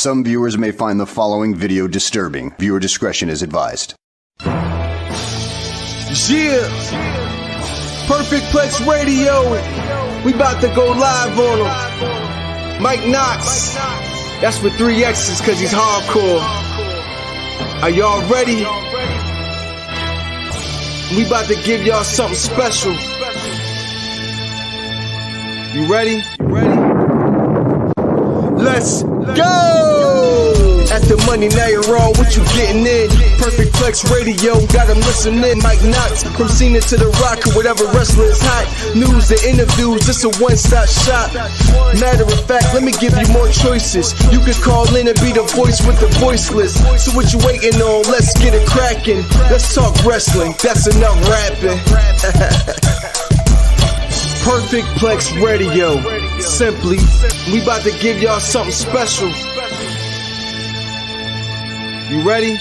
Some viewers may find the following video disturbing. Viewer discretion is advised. Yeah, Perfect Plex Radio. We about to go live on him. Mike Knoxxx. That's with 3 X's cause he's hardcore. Are y'all ready? We about to give y'all something special. You ready? Let's go! At the money, now you're wrong, what you getting in? Perfect Plex Radio, got them listening. Mike Knoxxx, from Cena to The Rock, or whatever wrestler is hot. News and interviews, it's a one-stop shop. Matter of fact, let me give you more choices. You could call in and be the voice with the voiceless. So what you waiting on? Let's get it cracking. Let's talk wrestling, that's enough rapping. Perfect Plex Radio. Simply, we about to give y'all something special. You ready?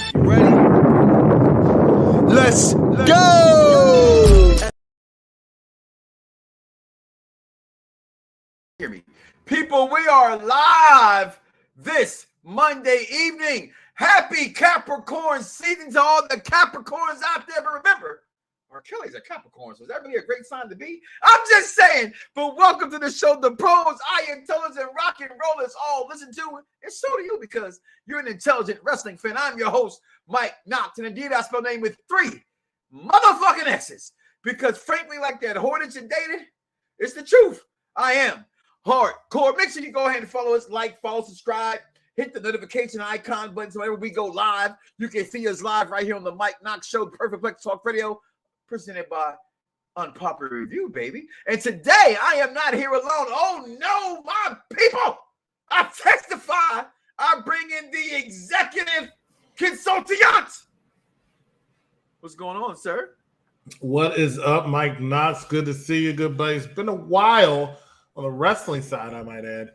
Let's go! Hear me. People, we are live this Monday evening. Happy Capricorn season to all the Capricorns out there. But remember, our Kelly's a Capricorn, so is that really a great sign to be? I'm just saying, but welcome to the show. The pros, intelligent rock and rollers all listen to it, and so do you because you're an intelligent wrestling fan. I'm your host, Mike Knoxxx, and indeed I spell name with 3 motherfucking S's because frankly, like that Hornets you dated, it's the truth. I am hardcore. Make sure you go ahead and follow us, like, follow, subscribe, hit the notification icon button so whenever we go live, you can see us live right here on the Mike Knoxxx Show, Perfect Plex Talk Radio, presented by Unpopular Review, baby. And today, I am not here alone. Oh, no, my people. I testify. I bring in the executive consultant. What's going on, sir? What is up, Mike Knoxxx? Good to see you, good buddy. It's been a while on the wrestling side, I might add,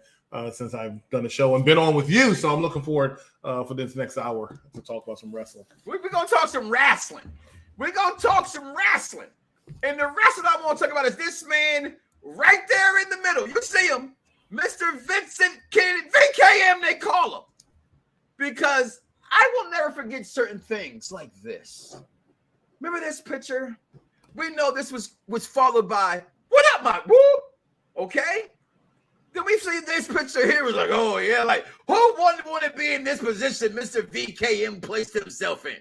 since I've done a show and been on with you. So I'm looking forward for this next hour to talk about some wrestling. We're going to talk some wrestling. We're going to talk some wrestling. And the wrestling I want to talk about is this man right there in the middle. You see him, Mr. Vincent Kennedy, VKM they call him. Because I will never forget certain things like this. Remember this picture? We know this was followed by, what up, my whoop? Okay? Then we see this picture here. Was like, oh, yeah, like, who wouldn't want to be in this position Mr. VKM placed himself in?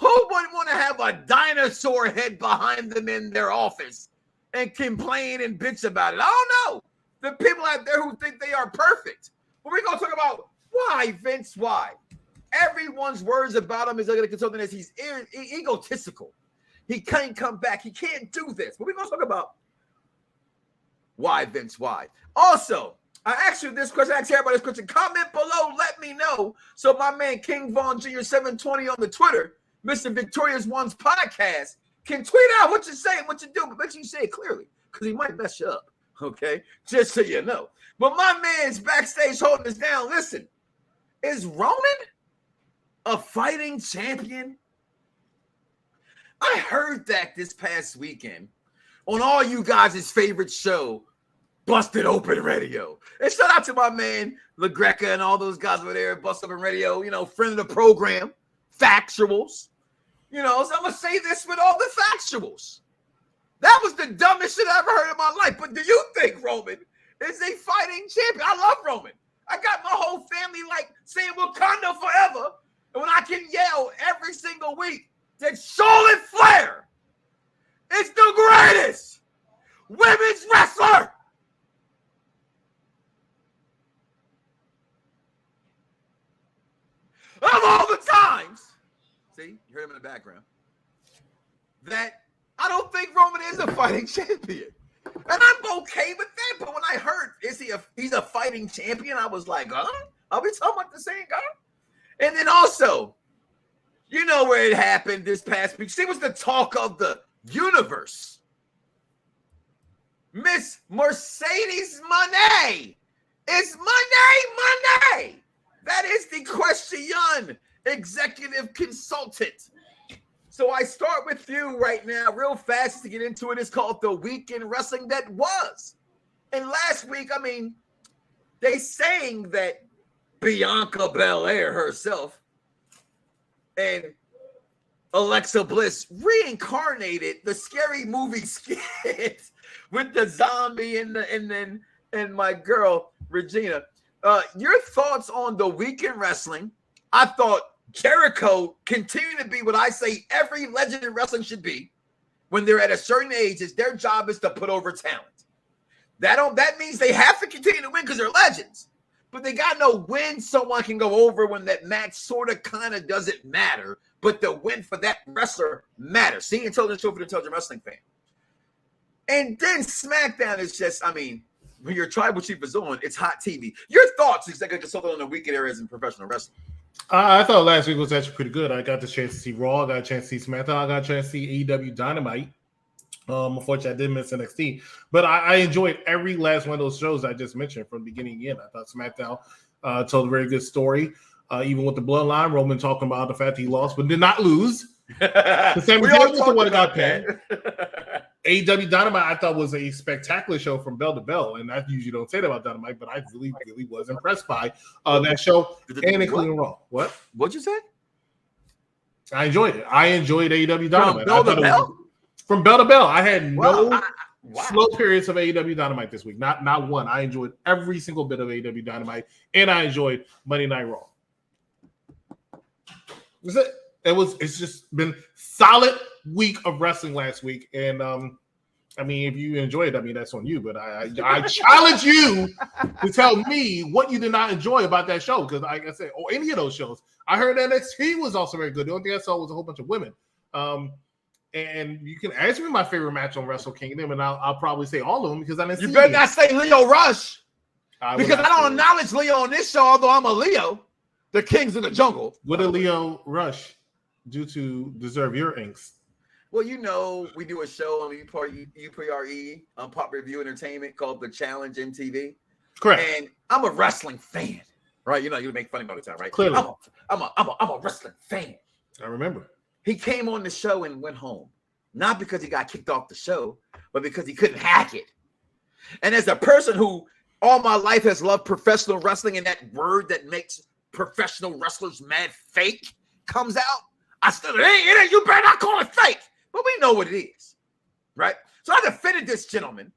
Who wouldn't want to have a dinosaur head behind them in their office and complain and bitch about it? I don't know. The people out there who think they are perfect. But we're going to talk about why, Vince, why? Everyone's words about him is like a consultant is he's egotistical. He can't come back. He can't do this. But we're going to talk about why, Vince, why? Also, I asked you this question. I asked everybody this question. Comment below. Let me know. So my man King Von Jr. 720 on the Twitter, Mr. Victorious One's podcast, can tweet out what you say and what you do, but make sure you say it clearly because he might mess you up, okay? Just so you know. But my man's backstage holding us down. Listen, is Roman a fighting champion? I heard that this past weekend on all you guys' favorite show, Busted Open Radio. And shout out to my man, LaGreca and all those guys over there at Busted Open Radio, you know, friend of the program, Factuals. You know, so I'm going to say this with all the factuals. That was the dumbest shit I ever heard in my life. But do you think Roman is a fighting champion? I love Roman. I got my whole family like saying Wakanda forever. And when I can yell every single week that Charlotte Flair is the greatest women's wrestler. Of all the times. See, you heard him in the background. That I don't think Roman is a fighting champion. And I'm okay with that. But when I heard he's a fighting champion, I was like, huh? Are we talking about the same guy? And then also, you know where it happened this past week. She was the talk of the universe. Miss Mercedes Moné. It's Moné. That is the question, executive consultant. So I start with you right now, real fast to get into it. It's called The Week in Wrestling That Was. And last week, I mean, they saying that Bianca Belair herself and Alexa Bliss reincarnated the Scary Movie skit with the zombie and my girl Regina. Your thoughts on the weekend wrestling? I thought Jericho continued to be what I say every legend in wrestling should be when they're at a certain age. Is their job is to put over talent. That means they have to continue to win because they're legends. But they got to know when someone can go over when that match sort of kind of doesn't matter. But the win for that wrestler matters. See, intelligent show for the intelligent wrestling fan. And then SmackDown is just, I mean, when your tribal chief is on, it's hot TV. Your thoughts, executive consultant on the weekend areas in professional wrestling? I thought last week was actually pretty good. I got the chance to see Raw. I got a chance to see SmackDown. I got a chance to see AEW Dynamite. Unfortunately, I did miss NXT. But I enjoyed every last one of those shows I just mentioned from the beginning to end. I thought SmackDown told a very good story. Even with the bloodline, Roman talking about the fact he lost, but did not lose. The Sami Zayn was the one that got pinned. AEW Dynamite, I thought, was a spectacular show from bell to bell, and I usually don't say that about Dynamite, but I really, really was impressed by that show, and including Raw. What? What'd you say? I enjoyed it. I enjoyed AEW Dynamite. From bell to bell? From bell to bell. I had slow periods of AEW Dynamite this week. Not one. I enjoyed every single bit of AEW Dynamite, and I enjoyed Monday Night Raw. That's it. It's just been solid week of wrestling last week, and I mean, if you enjoy it, I mean that's on you. But I challenge you to tell me what you did not enjoy about that show, because like I said, or any of those shows. I heard NXT was also very good. The only thing I saw was a whole bunch of women. And you can ask me my favorite match on Wrestle Kingdom, and I'll probably say all of them because I didn't see. You better not say Leo Rush, because I don't acknowledge Leo on this show, although I'm a Leo. The Kings of the Jungle. What did Leo Rush do to deserve your angst? Well, you know, we do a show on UPRE, Pop Review Entertainment, called The Challenge MTV. Correct. And I'm a wrestling fan, right? You know, you make fun of me all the time, right? Clearly. I'm a wrestling fan. I remember. He came on the show and went home. Not because he got kicked off the show, but because he couldn't hack it. And as a person who all my life has loved professional wrestling, and that word that makes professional wrestlers mad fake comes out, I still, it ain't, you better not call it fake. But we know what it is, right? So I defended this gentleman,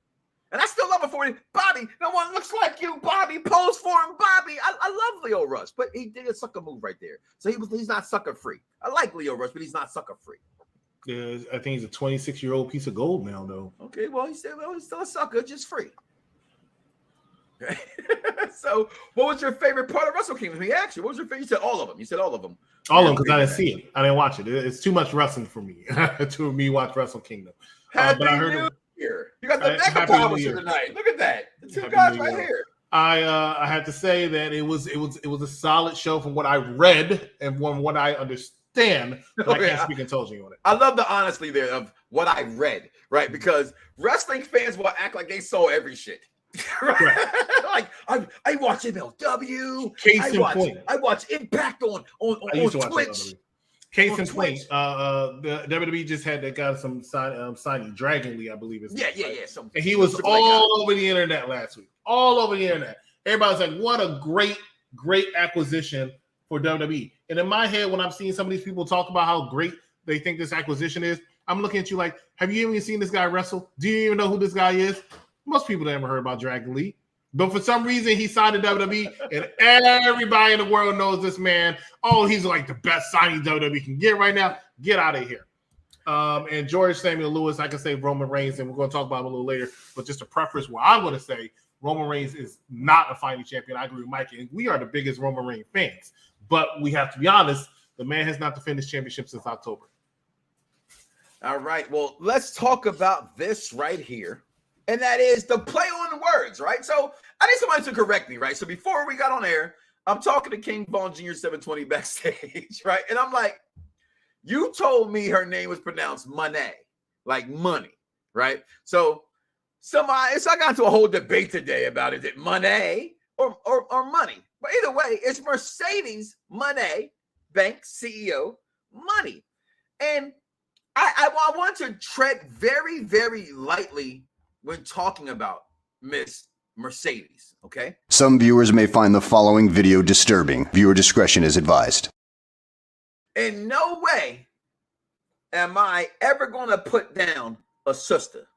and I still love him for it. Bobby, no one looks like you, Bobby. Pose for him, Bobby. I love Leo Rush, but he did a sucker move right there. So he's not sucker free. I like Leo Rush, but he's not sucker free. Yeah, I think he's a 26-year-old piece of gold now, though. Okay, well, he's still a sucker, just free. So, what was your favorite part of Wrestle Kingdom? He asked you, what was your favorite? You said all of them. You said all of them. All of them, because I didn't see it. I didn't watch it. It's too much wrestling for me to me watch Wrestle Kingdom. Happy New Year. You got the Mega Powers here tonight. Look at that. The two guys right here. I had to say that it was a solid show from what I read and from what I understand. But I can't speak intelligently on it. I love the honesty there of what I read, right? Because wrestling fans will act like they saw every shit. Right? Like I watch MLW. I watch Impact on Twitch. Case in point, the WWE just had that guy some signing Dragon Lee, I believe is. Yeah. And he was all over the internet last week. All over the internet. Everybody's like, "What a great acquisition for WWE." And in my head, when I'm seeing some of these people talk about how great they think this acquisition is, I'm looking at you like, "Have you even seen this guy wrestle? Do you even know who this guy is?" Most people never heard about Dragon Lee. But for some reason, he signed to WWE, and everybody in the world knows this man. Oh, he's like the best signing WWE can get right now. Get out of here. And George Samuel Lewis, I can say Roman Reigns, and we're going to talk about him a little later. But just a preface where I'm going to say Roman Reigns is not a fighting champion. I agree with Mike, and we are the biggest Roman Reigns fans. But we have to be honest, the man has not defended his championship since October. All right. Well, let's talk about this right here. And that is the play on the words, right? So I need somebody to correct me, right? So before we got on air, I'm talking to King Von Jr. 720 backstage, right? And I'm like, you told me her name was pronounced Monet, like money, right? So I got into a whole debate today about is it Monet or money? But either way, it's Mercedes Monet, bank CEO, money. And I want to tread very, very lightly when talking about Miss Mercedes, okay? Some viewers may find the following video disturbing. Viewer discretion is advised. In no way am I ever going to put down a sister.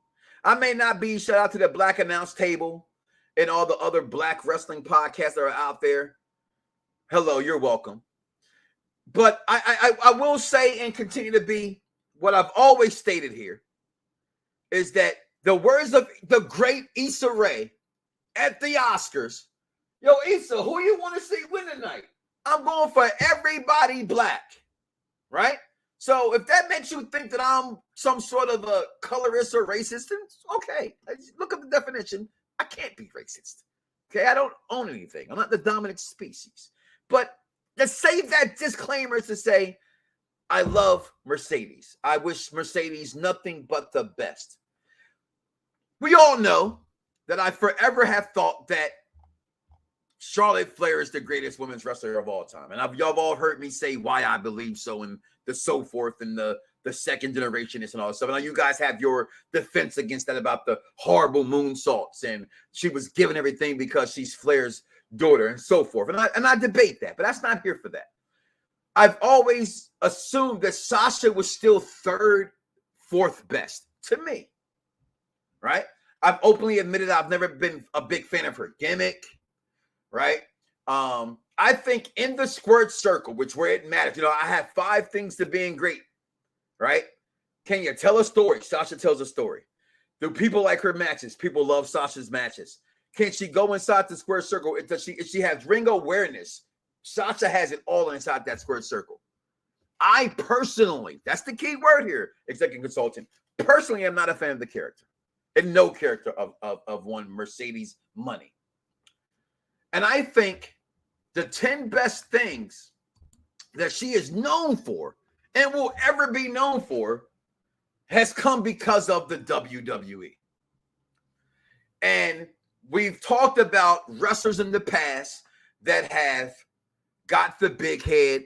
I may not be, shout out to the Black Announce Table and all the other black wrestling podcasts that are out there. Hello, you're welcome. But I will say and continue to be what I've always stated here is that the words of the great Issa Rae at the Oscars, yo, Issa, who you want to see win tonight? I'm going for everybody black, right? So if that makes you think that I'm some sort of a colorist or racist, then okay. Look at the definition. I can't be racist. Okay, I don't own anything. I'm not the dominant species. But to say that disclaimer is to say, I love Mercedes. I wish Mercedes nothing but the best. We all know that I forever have thought that Charlotte Flair is the greatest women's wrestler of all time. And y'all have all heard me say why I believe so and the so forth and the second generationists and all that stuff. And now you guys have your defense against that about the horrible moonsaults and she was given everything because she's Flair's daughter and so forth. And I debate that, but that's not here for that. I've always assumed that Sasha was still third, fourth best to me, right? I've openly admitted I've never been a big fan of her gimmick, right? I think in the squared circle, which where it matters, you know, I have 5 things to being great, right? Can you tell a story? Sasha tells a story. Do people like her matches? People love Sasha's matches. Can she go inside the square circle? If she has ring awareness, Sasha has it all inside that square circle. I personally, that's the key word here, executive consultant, personally am not a fan of the character. And no character of one Mercedes Money. And I think the 10 best things that she is known for and will ever be known for has come because of the WWE. And we've talked about wrestlers in the past that have got the big head,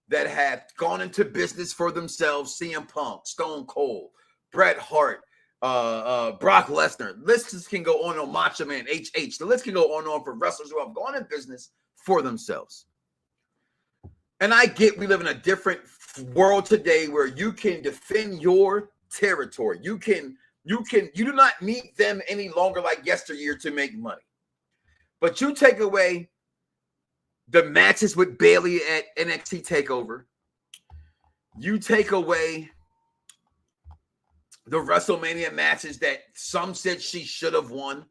that have gone into business for themselves. CM Punk, Stone Cold, Bret Hart, Brock Lesnar. Lists can go on Macho Man, HH. The list can go on for wrestlers who have gone in business for themselves. And I get we live in a different world today where you can defend your territory. You do not need them any longer like yesteryear to make money. But you take away the matches with Bayley at NXT TakeOver. You take away the WrestleMania matches that some said she should have won,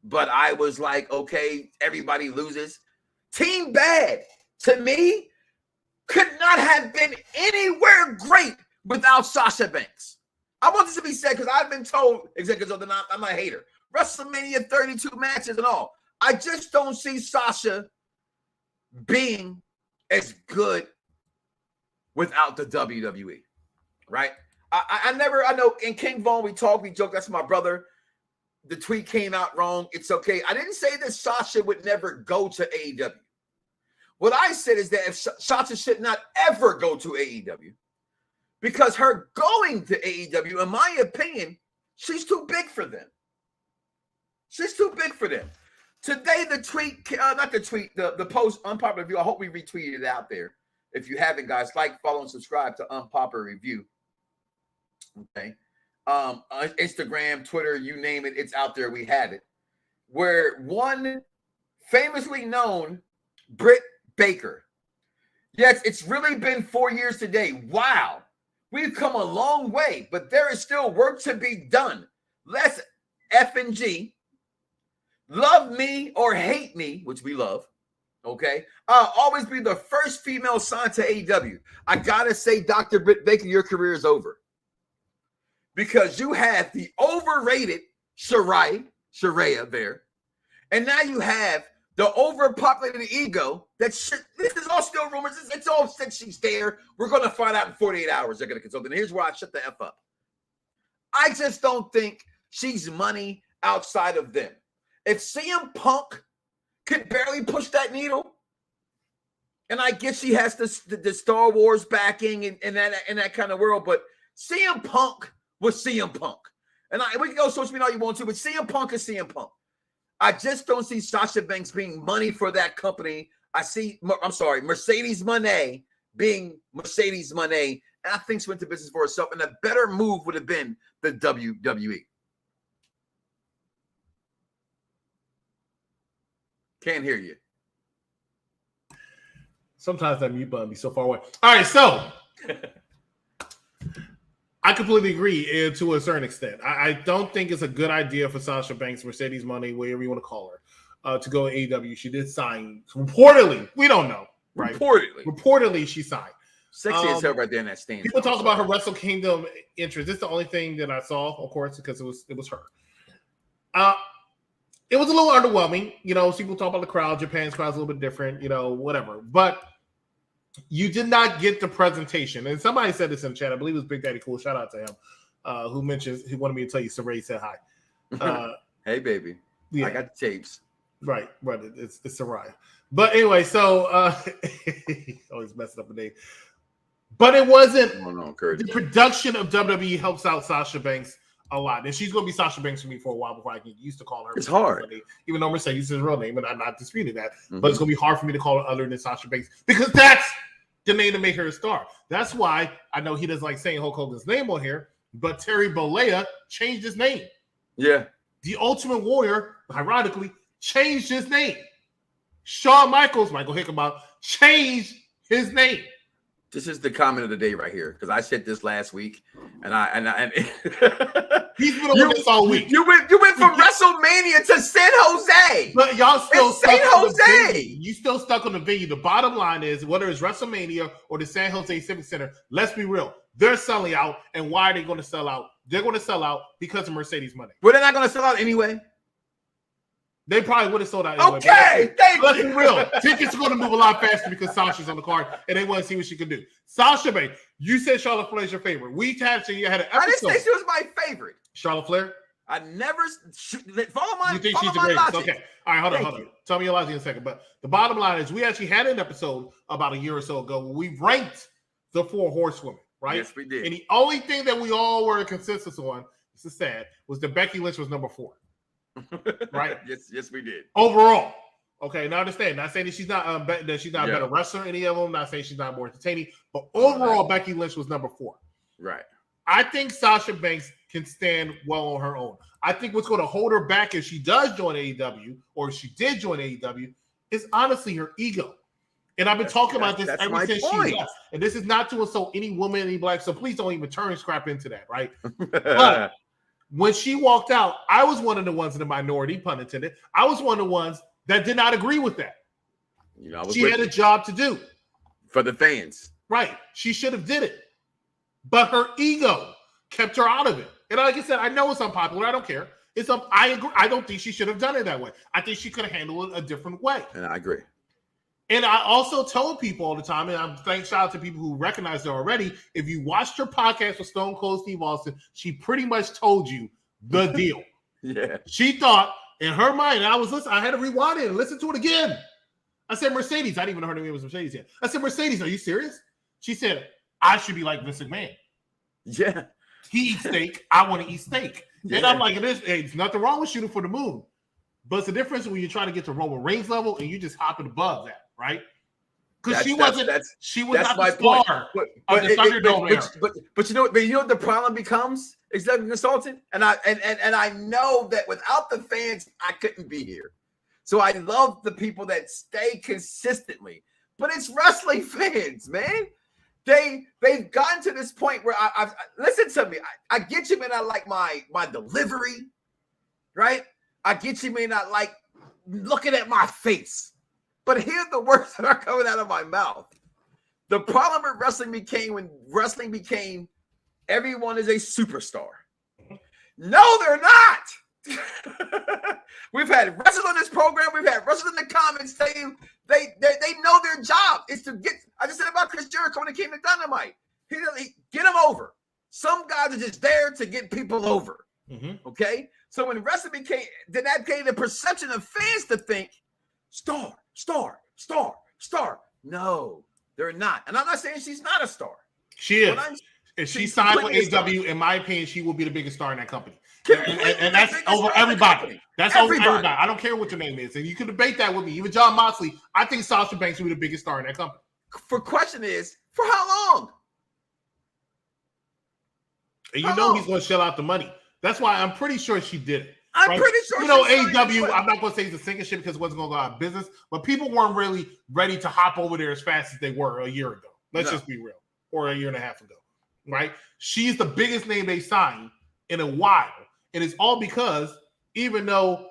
but I was like, okay, everybody loses. Team Bad, to me, could not have been anywhere great without Sasha Banks. I want this to be said because I've been told, executives, that I'm a hater. WrestleMania 32 matches and all. I just don't see Sasha being as good without the WWE, right? I know in King Von we joke, that's my brother. The tweet came out wrong. It's okay. I didn't say that Sasha would never go to AEW. What I said is that if Sasha should not ever go to AEW because her going to AEW, in my opinion, she's too big for them. She's too big for them. Today, the post, Unpopular Review, I hope we retweeted it out there. If you haven't, guys, like, follow, and subscribe to Unpopular Review. Okay. Instagram, Twitter, you name it, it's out there. We have it. Where one famously known Britt Baker. Yes, it's really been 4 years today. Wow. We've come a long way, but there is still work to be done. Let's F&G. Love me or hate me, which we love. Okay. I'll always be the first female signed to AEW. I gotta say, Dr. Britt Baker, your career is over. Because you have the overrated Shreya there. And now you have the overpopulated ego that shit. This is all still rumors. It's all said she's there. We're going to find out in 48 hours. They're going to consult. And here's where I shut the F up. I just don't think she's money outside of them. If CM Punk could barely push that needle, and I guess she has the Star Wars backing and that kind of world, but CM Punk was CM Punk. And we can go social media all you want to, but CM Punk is CM Punk. I just don't see Sasha Banks being money for that company. Mercedes Moné being Mercedes Moné. And I think she went to business for herself. And a better move would have been the WWE. Can't hear you. Sometimes that mute button be so far away. All right, so I completely agree to a certain extent. I don't think it's a good idea for Sasha Banks, Mercedes Moné, whatever you want to call her, to go to AEW. She did sign, reportedly. We don't know, right? Reportedly, she signed. Sexy as hell right there in that stand. People talk about her Wrestle Kingdom interest. This is the only thing that I saw, of course, because it was her. It was a little underwhelming. You know, people talk about the crowd. Japan's crowd's a little bit different, you know, whatever. But you did not get the presentation. And somebody said this in the chat. I believe it was Big Daddy Cool. Shout out to him. Who wanted me to tell you Saray said hi. Hey, baby. Yeah. I got the tapes. Right. It's Saray. But anyway, so always messing up the name. But it wasn't the production of WWE helps out Sasha Banks a lot. And she's going to be Sasha Banks for me for a while before I get used to call her. It's hard. Even though Mercedes is her real name, and I'm not disputing that. Mm-hmm. But it's going to be hard for me to call her other than Sasha Banks because that's the name to make her a star. That's why I know he doesn't like saying Hulk Hogan's name on here, but Terry Bollea changed his name. Yeah. The Ultimate Warrior, ironically, changed his name. Shawn Michaels, Michael Hickenbottom, changed his name. This is the comment of the day right here because I said this last week, and he's been on this all week. You went from WrestleMania to San Jose, but y'all still San Jose. You still stuck on the venue. The bottom line is whether it's WrestleMania or the San Jose Civic Center. Let's be real, they're selling out, and why are they going to sell out? They're going to sell out because of Mercedes money. But they're not going to sell out anyway. They probably would have sold out anyway. Okay, let's be real. Tickets are going to move a lot faster because Sasha's on the card, and they want to see what she can do. Sasha Banks, you said Charlotte Flair is your favorite. You had an episode. I didn't say she was my favorite. Charlotte Flair? I never follow my. You think she's the greatest? Okay. All right, hold on. Tell me your logic in a second. But the bottom line is, we actually had an episode about a year or so ago where we ranked the 4 horsewomen, right? Yes, we did. And the only thing that we all were in consensus on, this is sad, was that Becky Lynch was number 4. Right? Yes, we did. Overall, okay. Now understand. Not saying that she's not a better wrestler. Any of them. Not saying she's not more entertaining. But overall, Becky Lynch was number 4. Right. I think Sasha Banks can stand well on her own. I think what's going to hold her back if she does join AEW or if she did join AEW is honestly her ego. And I've been talking about this ever since she left. And this is not to insult any woman, any black. So please don't even turn scrap into that, right? But when she walked out, I was one of the ones in the minority, pun intended. I was one of the ones that did not agree with that. You know, she had a job to do. For the fans. Right. She should have did it. But her ego kept her out of it. And like I said, I know it's unpopular. I don't care. I agree. I don't think she should have done it that way. I think she could have handled it a different way. And I agree. And I also tell people all the time, and I'm shout out to people who recognize her already. If you watched her podcast with Stone Cold Steve Austin, she pretty much told you the deal. Yeah. She thought in her mind, and I was listening, I had to rewind it and listen to it again. I said, Mercedes, I didn't even know her name was Mercedes yet. I said, Mercedes, are you serious? She said, I should be like Vince McMahon. Yeah. He eats steak. I want to eat steak. Yeah. And I'm like, there's nothing wrong with shooting for the moon. But it's the difference when you're trying to get to Roman Reigns level and you just hopping above that, right? Because she was not the star of the Thunderdome era. But you know what the problem becomes? Executive consultant, and I know that without the fans, I couldn't be here. So I love the people that stay consistently. But it's wrestling fans, man. They've gotten to this point where I've listen to me. I get you, man. I like my delivery, right? I get you, man. I like looking at my face. But here's the words that are coming out of my mouth. The problem with wrestling became when wrestling became everyone is a superstar. No, they're not. We've had wrestlers on this program. We've had wrestlers in the comments saying they know their job is to get. I just said about Chris Jericho when it came to Dynamite. He get them over. Some guys are just there to get people over. Mm-hmm. Okay, so when wrestling became the perception of fans to think star. No, they're not. And I'm not saying she's not a star. She is. If she signed with AEW, in my opinion, she will be the biggest star in that company. And that's over everybody. That's over everybody. I don't care what your name is. And you can debate that with me. Even John Moxley, I think Sasha Banks will be the biggest star in that company. For question is, for how long? And you know he's going to shell out the money. That's why I'm pretty sure she did it. I'm pretty sure. You know, AEW, I'm not going to say it's a sinking ship because it wasn't going to go out of business, but people weren't really ready to hop over there as fast as they were a year ago. Let's just be real. Or a year and a half ago, right? She's the biggest name they signed in a while. And it's all because even though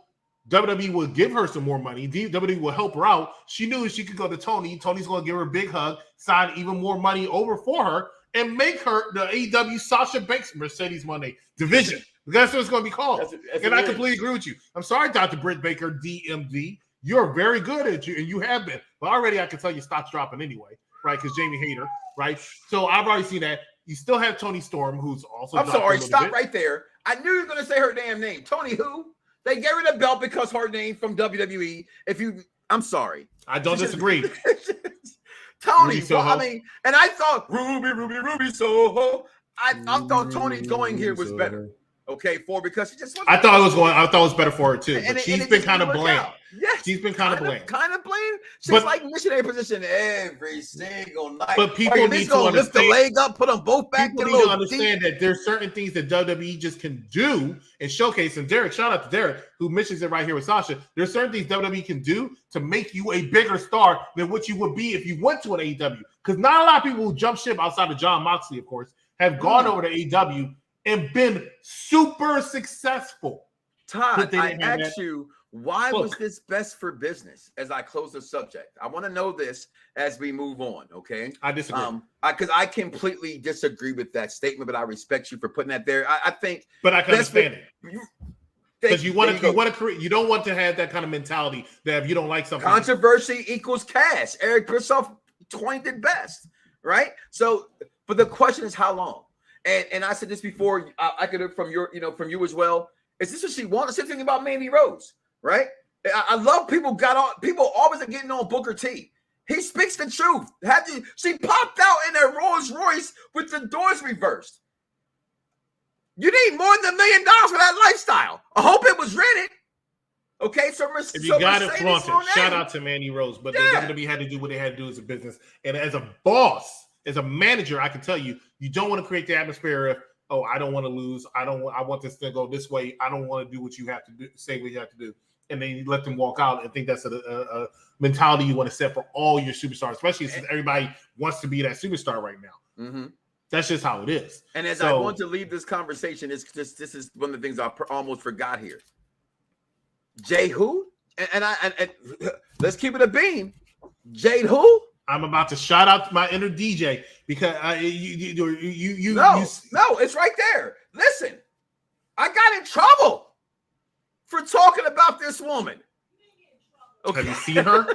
WWE will give her some more money, WWE will help her out, she knew she could go to Tony. Tony's going to give her a big hug, sign even more money over for her, and make her the AEW Sasha Banks Mercedes Money division. That's what it's going to be called. And I completely agree with you. I'm sorry, Dr. Britt Baker, DMD. You're very good at you, and you have been. But already I can tell you stop dropping anyway, right? Because Jamie Hayter, right? So I've already seen that. You still have Tony Storm, who's also. I'm sorry, stop right there. I knew you were going to say her damn name. Tony who? They gave her the belt because her name from WWE. I'm sorry. I don't disagree. Tony, well, I mean, and I thought Ruby Soho. I thought Tony going here was better. Okay, because she just. I thought it was better for her too. But she's been kind of bland. Yes, she's been kind of bland. Kind of bland. She's like missionary position every single night. But people need to understand. Lift the leg up, put them both back. People need to understand that there's certain things that WWE just can do and showcase. And Derek, shout out to Derek, who mentions it right here with Sasha. There's certain things WWE can do to make you a bigger star than what you would be if you went to an AEW. Because not a lot of people who jump ship outside of John Moxley, of course, have gone over to AEW and been super successful. Todd, I asked you, why was this best for business as I close the subject? I want to know this as we move on, okay? I disagree. Because I completely disagree with that statement, but I respect you for putting that there. I think. But I can understand it. Because you don't want to have that kind of mentality that if you don't like something. Controversy equals cash. Eric Bischoff coined it best, right? So, but the question is how long? And I said this before. I could have from you as well. Is this what she wants? Same thing about Mandy Rose, right? I love people always are getting on Booker T. He speaks the truth. She popped out in a Rolls Royce with the doors reversed. You need more than $1 million for that lifestyle. I hope it was rented. Okay, so if you got it flaunted, shout out to Mandy Rose. But the WWE had to do what they had to do as a business. And as a boss, as a manager, I can tell you, you don't want to create the atmosphere of, oh, I don't want to lose. I want this to go this way. I don't want to do what you have to do, say what you have to do. And then you let them walk out and think that's a mentality you want to set for all your superstars, especially since everybody wants to be that superstar right now. Mm-hmm. That's just how it is. And as I want to leave this conversation, this is one of the things I almost forgot here. Jade who? And let's keep it a beam. Jade who? I'm about to shout out my inner DJ because No, it's right there. Listen, I got in trouble for talking about this woman. Okay. Have you seen her?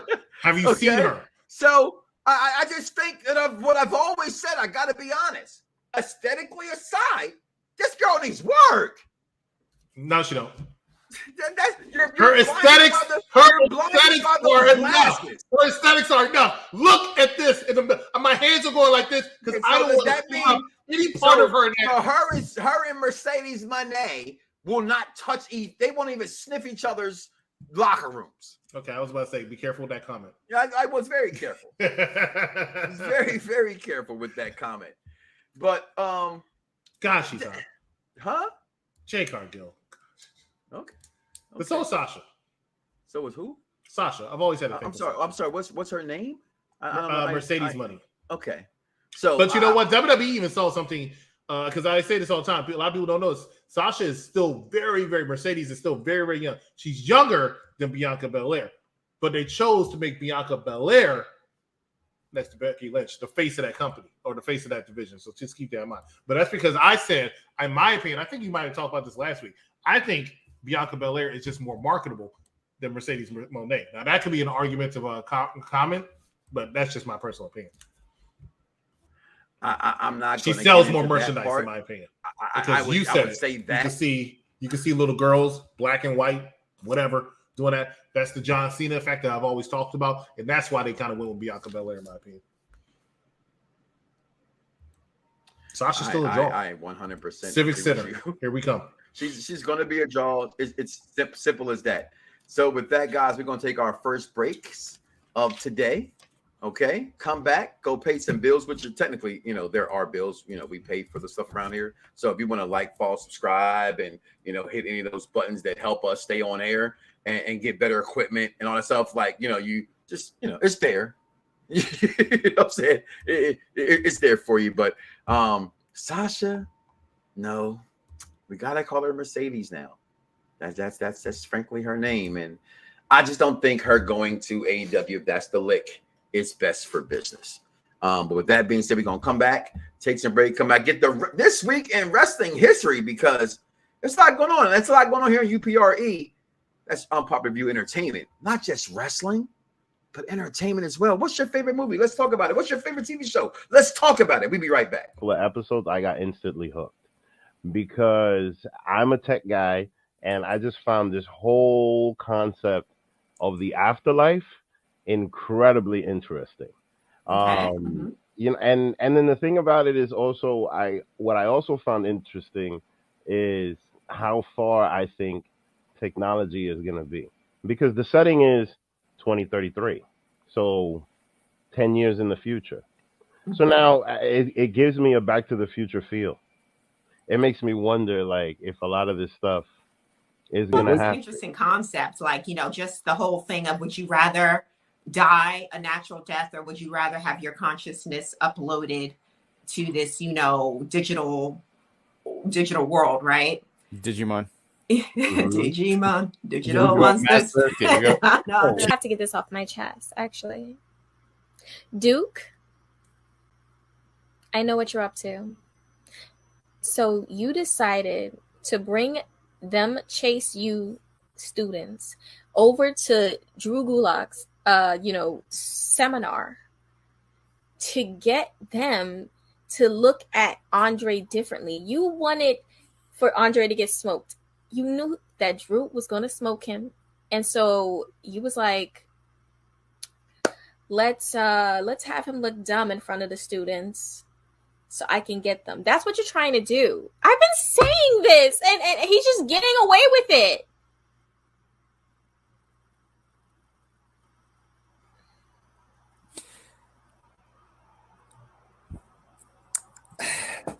Have you seen her? So I just think that of what I've always said, I got to be honest. Aesthetically aside, this girl needs work. No, she don't. Her aesthetics are enough. Look at this. My hands are going like this because I don't want to see any part of her. Her and Mercedes Moné will not touch. They won't even sniff each other's locker rooms. Okay, I was about to say, be careful with that comment. Yeah, I was very careful. I was very, very careful with that comment. But gosh, she's hot. Huh? Jay Cargill. Okay. But so is Sasha. So was who? Sasha. I've always had a thing. I'm sorry. What's her name? Mercedes Money. Okay. So, but you know what? WWE even saw something. Because I say this all the time. A lot of people don't know this. Sasha is still very, very. Mercedes is still very, very young. She's younger than Bianca Belair, but they chose to make Bianca Belair next to Becky Lynch the face of that company or the face of that division. So just keep that in mind. But that's because I said, in my opinion, I think you might have talked about this last week. I think Bianca Belair is just more marketable than Mercedes Moné. Now, that could be an argument of a comment, but that's just my personal opinion. I'm not. She sells more merchandise, in my opinion. Because you said it. You can see little girls, black and white, whatever, doing that. That's the John Cena effect that I've always talked about, and that's why they kind of went with Bianca Belair, in my opinion. Sasha's still a draw. I 100%. Civic Center. Here we come. She's going to be a draw. It's simple as that. So with that, guys, we're going to take our first breaks of today. Okay, come back, go pay some bills, which are technically, there are bills, we pay for the stuff around here. So if you want to like, follow, subscribe, and, hit any of those buttons that help us stay on air and get better equipment and all that stuff, like, you just, it's there. You know what I'm saying? It's there for you. But Sasha, no, we got to call her Mercedes now. That's frankly her name. And I just don't think her going to AEW, if that's the lick, it's best for business. But with that being said, we're going to come back, take some break, come back, get this week in wrestling history, because there's a lot going on. That's a lot going on here in UPRE. That's Unpopular View Entertainment. Not just wrestling, but entertainment as well. What's your favorite movie? Let's talk about it. What's your favorite TV show? Let's talk about it. We'll be right back. For episodes, I got instantly hooked because I'm a tech guy, and I just found this whole concept of the afterlife incredibly interesting. And then the thing about it is also what I also found interesting is how far I think technology is going to be, because the setting is 2033, so 10 years in the future. So now it gives me a Back to the Future feel. It makes me wonder, like, if a lot of this stuff is going to happen. Interesting concepts, like, just the whole thing of, would you rather die a natural death, or would you rather have your consciousness uploaded to this, digital world, right? Digimon. Digimon, digital monsters. There you go. I have to get this off my chest, actually. Duke, I know what you're up to. So you decided to bring them Chase U students over to Drew Gulak's seminar to get them to look at Andre differently. You wanted for Andre to get smoked. You knew that Drew was going to smoke him. And so you was like, let's have him look dumb in front of the students so I can get them. That's what you're trying to do. I've been saying this, and he's just getting away with it.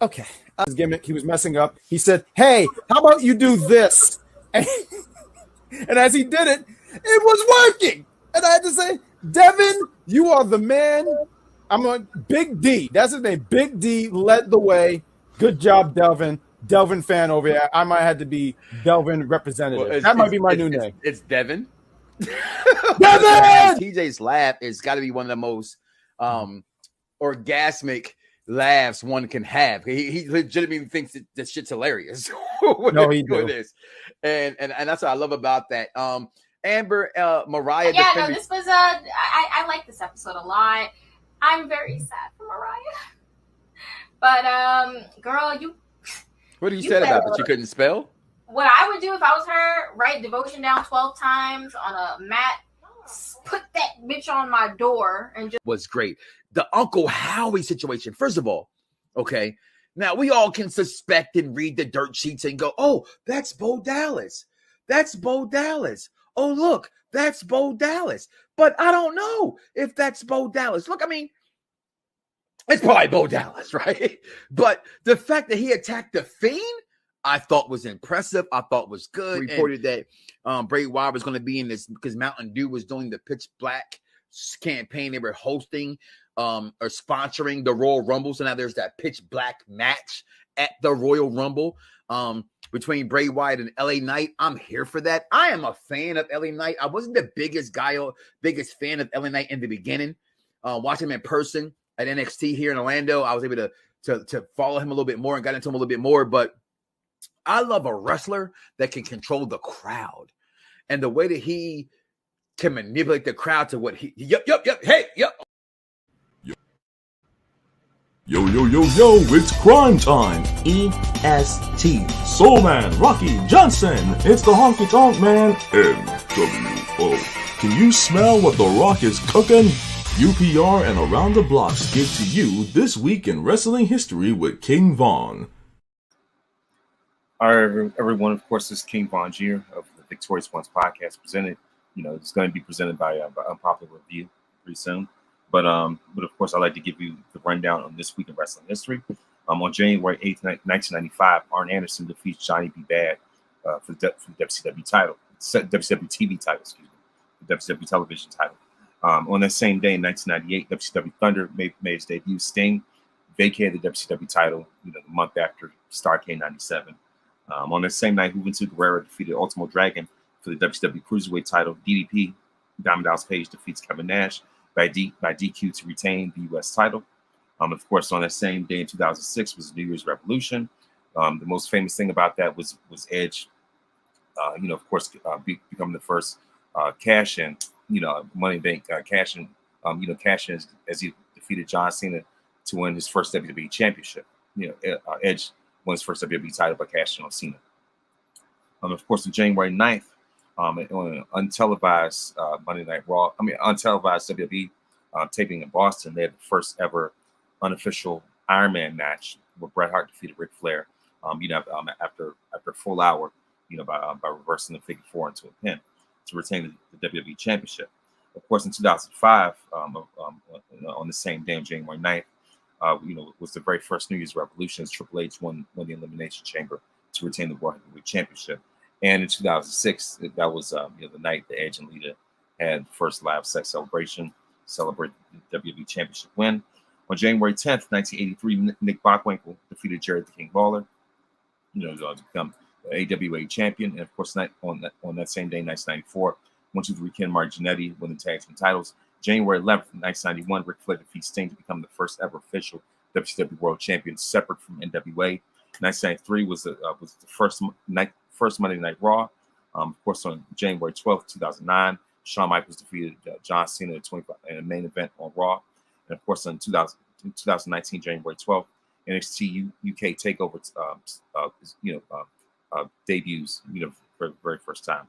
Okay. His gimmick, he was messing up. He said, "Hey, how about you do this?" And as he did it, it was working. And I had to say, Devin, you are the man. I'm on Big D. That's his name. Big D led the way. Good job, Delvin. Delvin fan over here. I might have to be Delvin representative. Well, that might be my new name. It's Devin. Devin! TJ's laugh is got to be one of the most orgasmic laughs one can have. He legitimately thinks that this shit's hilarious. No, he does. And that's what I love about that. Amber, Mariah. Yeah, no, this was I like this episode a lot. I'm very sad for Mariah. But girl, what you said about that you couldn't spell? What I would do if I was her, write devotion down 12 times on a mat, put that bitch on my door, and just was great. The Uncle Howie situation. First of all, okay, now we all can suspect and read the dirt sheets and go, "Oh, that's Bo Dallas. That's Bo Dallas. Oh, look, that's Bo Dallas." But I don't know if that's Bo Dallas. Look, I mean, it's probably Bo Dallas, right? But the fact that he attacked the Fiend, I thought was impressive. I thought was good. Reported that Bray Wyatt was going to be in this because Mountain Dew was doing the Pitch Black campaign. They were hosting or sponsoring the Royal Rumble. So now there's that Pitch Black match at the Royal Rumble between Bray Wyatt and LA Knight. I'm here for that. I am a fan of LA Knight. I wasn't the biggest fan of LA Knight in the beginning. Watching him in person at NXT here in Orlando, I was able to follow him a little bit more and got into him a little bit more. But I love a wrestler that can control the crowd, and the way that he can manipulate the crowd to what he hey. Yo, it's crime time. EST. Soul Man, Rocky Johnson. It's the Honky Tonk Man, NWO. Can you smell what The Rock is cooking? UPR and Around the Blocks give to you This Week in Wrestling History with King Von. All right, everyone, of course, this is King Von Jr. of the Victorious Ones podcast presented. It's going to be presented by Unpopular Review pretty soon. But of course, I'd like to give you the rundown on This Week in Wrestling History. On January 8th, 1995, Arn Anderson defeats Johnny B. Bad for the WCW title, WCW TV title, the WCW television title. On that same day in 1998, WCW Thunder made his debut. Sting vacated the WCW title, the month after Starrcade 97. On that same night, Juventud Guerrero defeated Ultimo Dragon for the WCW Cruiserweight title. DDP, Diamond Dallas Page, defeats Kevin Nash by DQ to retain the U.S. title. Of course, on that same day in 2006 was New Year's Revolution. The most famous thing about that was Edge, of course, becoming the first cash-in, Money Bank cash-in, cash-in as he defeated John Cena to win his first WWE championship. Edge won his first WWE title by cashing on Cena. Of course, on January 9th, on an untelevised Monday Night Raw, untelevised WWE taping in Boston, they had the first ever unofficial Iron Man match where Bret Hart defeated Ric Flair, after a full hour, by reversing the figure four into a pin to retain the WWE Championship. Of course, in 2005, on the same day, on January 9th, was the very first New Year's Revolution as Triple H won the Elimination Chamber to retain the World Heavyweight Championship. And in 2006, that was the night that Edge and Lita had the first live sex celebration, celebrate the WWE Championship win. On January 10th, 1983, Nick Bockwinkel defeated Jared the King Lawler, to become the AWA champion. And of course, on that same day, 1994, 1-2-3 Ken Marginetti won the tag team titles. January 11th, 1991, Ric Flair defeats Sting to become the first ever official WCW World Champion, separate from NWA. 1993 was the first Monday Night Raw. Of course, on January 12th, 2009, Shawn Michaels defeated John Cena in a main event on Raw. And of course, in 2019, January 12th, NXT UK Takeover, debuts, for the very first time.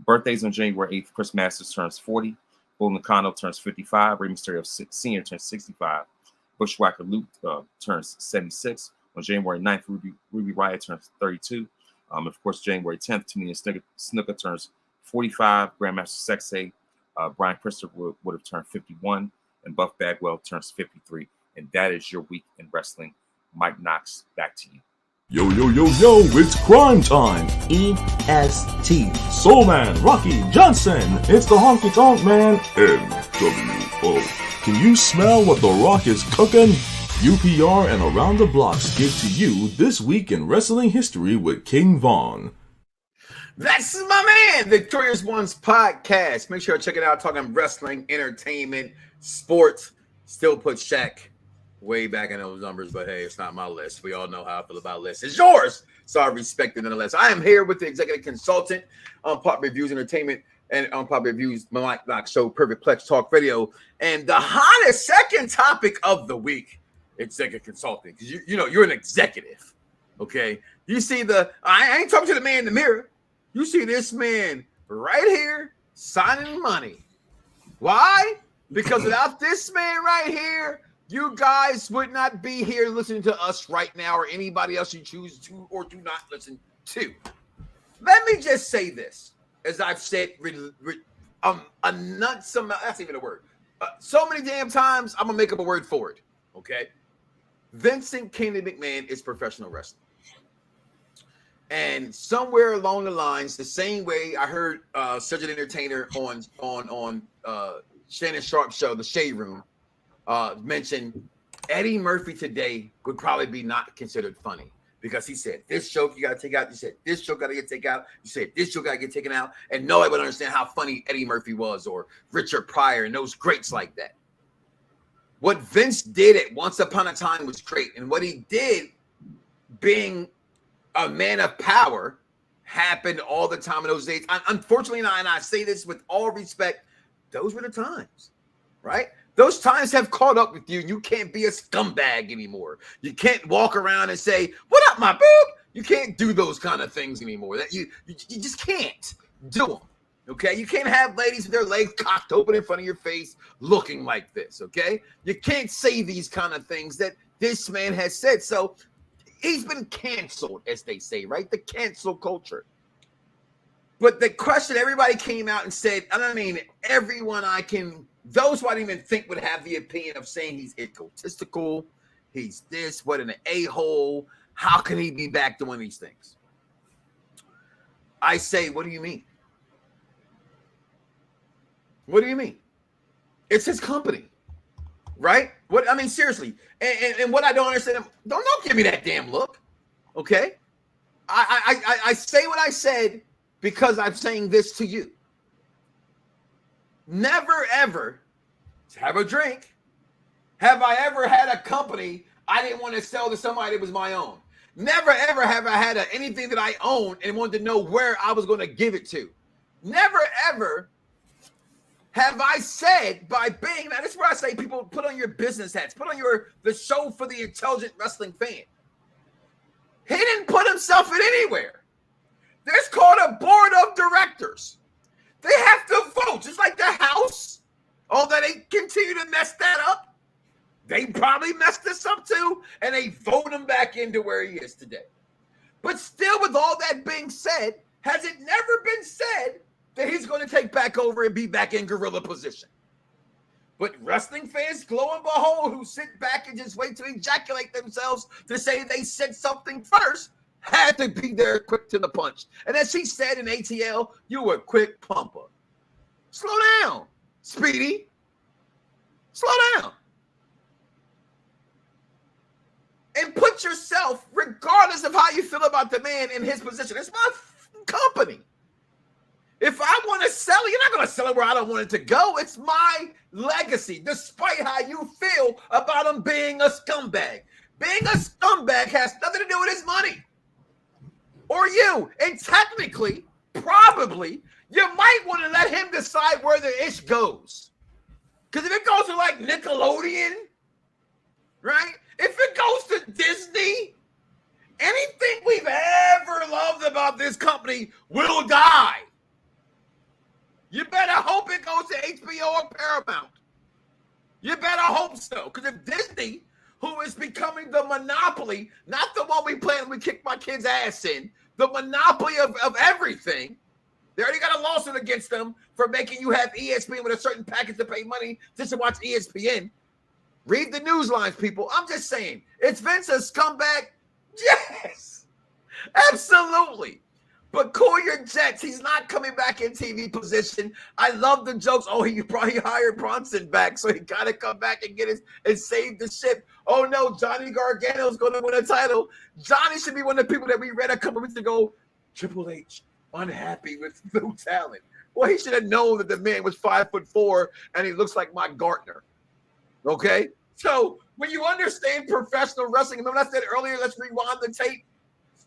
Birthdays on January 8th, Chris Masters turns 40. Bull Nakano turns 55. Rey Mysterio Sr. turns 65. Bushwhacker Luke turns 76. On January 9th, Ruby Riott turns 32. Of course, January 10th, Tamina Snuka turns 45. Grandmaster Sexay, Brian Christopher would have turned 51. And Buff Bagwell turns 53. And that is your week in wrestling. Mike Knoxxx, back to you. Yo, it's crime time. EST. Soul Man, Rocky Johnson. It's the Honky Tonk Man, NWO. Can you smell what The Rock is cooking? UPR and Around the Blocks give to you This Week in Wrestling History with King Von. That's my man, Victorious Ones podcast. Make sure to check it out. Talking wrestling, entertainment, sports. Still put Shaq way back in those numbers, but hey, it's not my list. We all know how I feel about lists. It's yours, so I respect it nonetheless. I am here with the executive consultant on Pop Reviews Entertainment and on Pop Reviews Mike Knoxxx show, Perfect Plex Talk Radio, and the hottest second topic of the week, executive consulting. Because you're an executive, okay? You see I ain't talking to the man in the mirror. You see this man right here signing money. Why? Because without this man right here, you guys would not be here listening to us right now or anybody else you choose to or do not listen to. Let me just say this, as I've said, that's even a word. So many damn times, I'm going to make up a word for it, okay? Vincent Kennedy McMahon is professional wrestling. And somewhere along the lines, the same way I heard Cedric Entertainer on Shannon Sharp's show, The Shade Room, mentioned Eddie Murphy today would probably be not considered funny because he said this joke you got to take out. You said this joke got to get taken out. You said this joke got to get taken out, and nobody would understand how funny Eddie Murphy was or Richard Pryor and those greats like that. What Vince did at Once Upon a Time was great, and what he did, being a man of power, happened all the time in those days. Unfortunately, and I say this with all respect, those were the times, right? Those times have caught up with you. You can't be a scumbag anymore. You can't walk around and say, "What up, my boob?" You can't do those kind of things anymore. That you just can't do them. Okay, you can't have ladies with their legs cocked open in front of your face looking like this. Okay, you can't say these kind of things that this man has said. So he's been canceled, as they say, right? The cancel culture. But the question, everybody came out and said, and I mean, everyone those who I didn't even think would have the opinion of saying he's egotistical, he's this, what an a-hole, how can he be back doing these things? I say, what do you mean? What do you mean? It's his company, right? What I mean, seriously. And what I don't understand, don't give me that damn look, okay? I say what I said because I'm saying this to you. Never, ever have a drink. Have I ever had a company I didn't want to sell to somebody that was my own? Never, ever have I had anything that I own and wanted to know where I was going to give it to. Never, ever have I said by being, now this is where I say people put on your business hats, put on the show for the intelligent wrestling fan. He didn't put himself in anywhere. There's called a board of directors. They have to vote, just like the House. Although they continue to mess that up, they probably messed this up too, and they vote him back into where he is today. But still, with all that being said, has it never been said that he's going to take back over and be back in gorilla position? But wrestling fans, lo and behold, who sit back and just wait to ejaculate themselves to say they said something first, had to be there quick to the punch. And as he said in ATL, you were a quick pumper. Slow down, Speedy. Slow down. And put yourself, regardless of how you feel about the man, in his position. It's my company. If I want to sell it, you're not going to sell it where I don't want it to go. It's my legacy, despite how you feel about him being a scumbag. Being a scumbag has nothing to do with his money or you. And technically, probably, you might want to let him decide where the ish goes. Because if it goes to like Nickelodeon, right? If it goes to Disney, anything we've ever loved about this company will die. You better hope it goes to HBO or Paramount. You better hope so. Because if Disney, who is becoming the monopoly, not the one we play and we kick my kids' ass in, the monopoly of everything, they already got a lawsuit against them for making you have ESPN with a certain package to pay money just to watch ESPN. Read the news lines, people. I'm just saying, is Vince a scumbag? Yes, absolutely. But cool your jets. He's not coming back in TV position. I love the jokes. Oh, he probably hired Bronson back, so he got to come back and get his and save the ship. Oh no, Johnny Gargano's going to win a title. Johnny should be one of the people that we read a couple weeks ago. Triple H unhappy with new talent. Well, he should have known that the man was 5'4" and he looks like Mike Gartner. Okay, so when you understand professional wrestling, remember I said earlier, let's rewind the tape.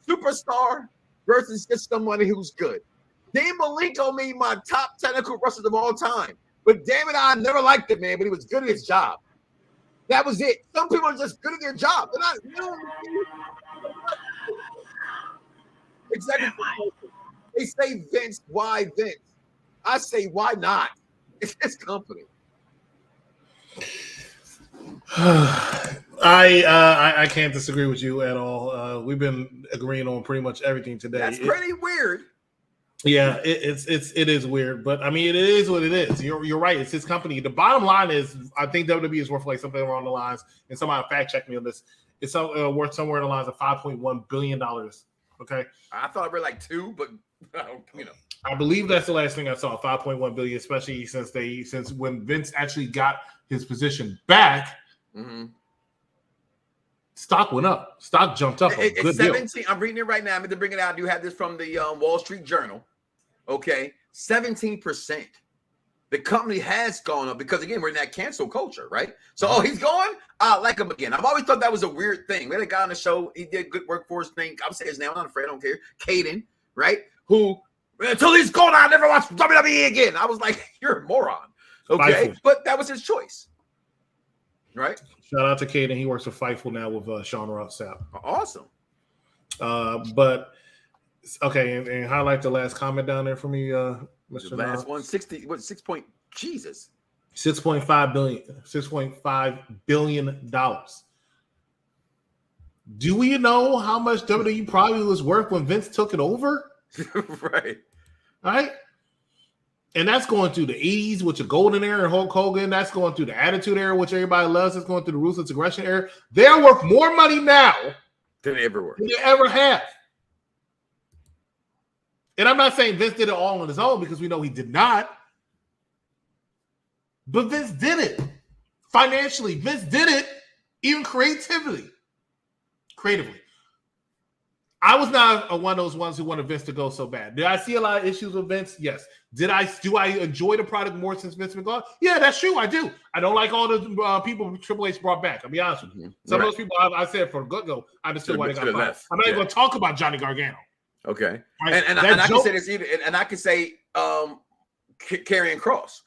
Superstar versus just somebody who's good. Dean Malenko made my top technical wrestlers of all time. But damn it, I never liked the man, but he was good at his job. That was it. Some people are just good at their job. They're not, you know, exactly. They say Vince, why Vince? I say, why not? It's his company. I can't disagree with you at all. We've been agreeing on pretty much everything today. That's pretty weird. Yeah, it is weird, but I mean, it is what it is. You're right. It's his company. The bottom line is, I think WWE is worth like something along the lines, and somebody fact check me on this. It's worth somewhere in the lines of $5.1 billion. Okay, I thought it were like 2, but you know, I believe that's the last thing I saw. 5.1 billion, especially since when Vince actually got his position back. Mm-hmm. Stock went up. Stock jumped up. It's 17. I'm reading it right now. I'm going to bring it out. You have this from the Wall Street Journal. Okay, 17%. The company has gone up because, again, we're in that cancel culture, right? So, he's going. I like him again. I've always thought that was a weird thing. We had a guy on the show. He did good work for his name. I'll say his name. I'm not afraid. I don't care. Caden, right? Who, until he's gone, I'll never watch WWE again. I was like, you're a moron. Okay, Fightful. But that was his choice, right? Shout out to Caden. He works for Fightful now with Sean Ross Sapp. Awesome. But Okay, and highlight the last comment down there for me, Mr. The last one, 60, what, 6 point, Jesus. $6.5 billion. Do we know how much WWE probably was worth when Vince took it over? Right. All right. And that's going through the 80s, which a golden era and Hulk Hogan. That's going through the Attitude Era, which everybody loves. It's going through the Ruthless Aggression Era. They're worth more money now than they ever were. Than they ever have. And I'm not saying Vince did it all on his own because we know he did not. But Vince did it financially. Vince did it even creatively. I was not one of those ones who wanted Vince to go so bad. Did I see a lot of issues with Vince? Yes. Do I enjoy the product more since Vince been gone? Yeah, that's true. I do. I don't like all the people Triple H brought back. I'll be honest with you. Some of those people I said for a good go, I understood why they got fired. I'm not even going to talk about Johnny Gargano. Okay. Right? And I can say this either, and I can say Karrion Kross.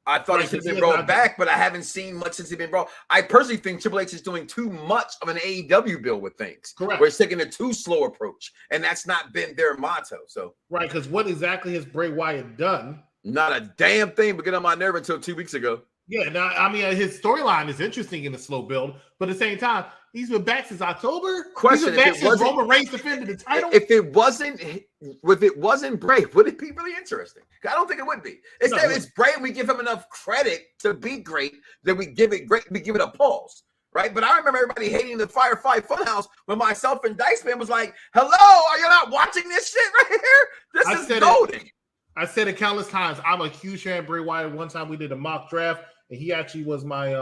I thought he should have been brought back, but I haven't seen much since he's been brought. I personally think Triple H is doing too much of an AEW bill with things. Correct. We're taking a too slow approach, and that's not been their motto. So right, because what exactly has Bray Wyatt done? Not a damn thing, but get on my nerve until 2 weeks ago. Yeah, now I mean his storyline is interesting in the slow build, but at the same time, he's been back since October. Question: He's been back since Roman Reigns defended the title. If it wasn't Bray, would it be really interesting? I don't think it would be. It's Bray, and we give him enough credit to be great that we give it a pause, right? But I remember everybody hating the Firefly Funhouse when myself and Dice Man was like, "Hello, are you not watching this shit right here? This is golden." I said it countless times. I'm a huge fan of Bray Wyatt. One time we did a mock draft, and he actually was my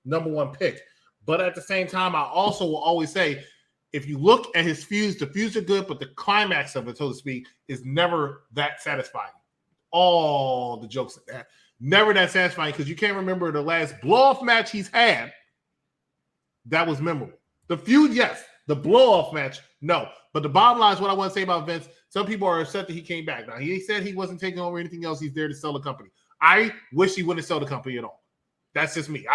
number one pick. But at the same time, I also will always say, if you look at his feuds, the feuds are good, but the climax of it, so to speak, is never that satisfying. All the jokes at that, never that satisfying because you can't remember the last blow-off match he's had that was memorable. The feud, yes. The blow-off match, no. But the bottom line is what I want to say about Vince. Some people are upset that he came back. Now, he said he wasn't taking over anything else. He's there to sell the company. I wish he wouldn't sell the company at all. That's just me.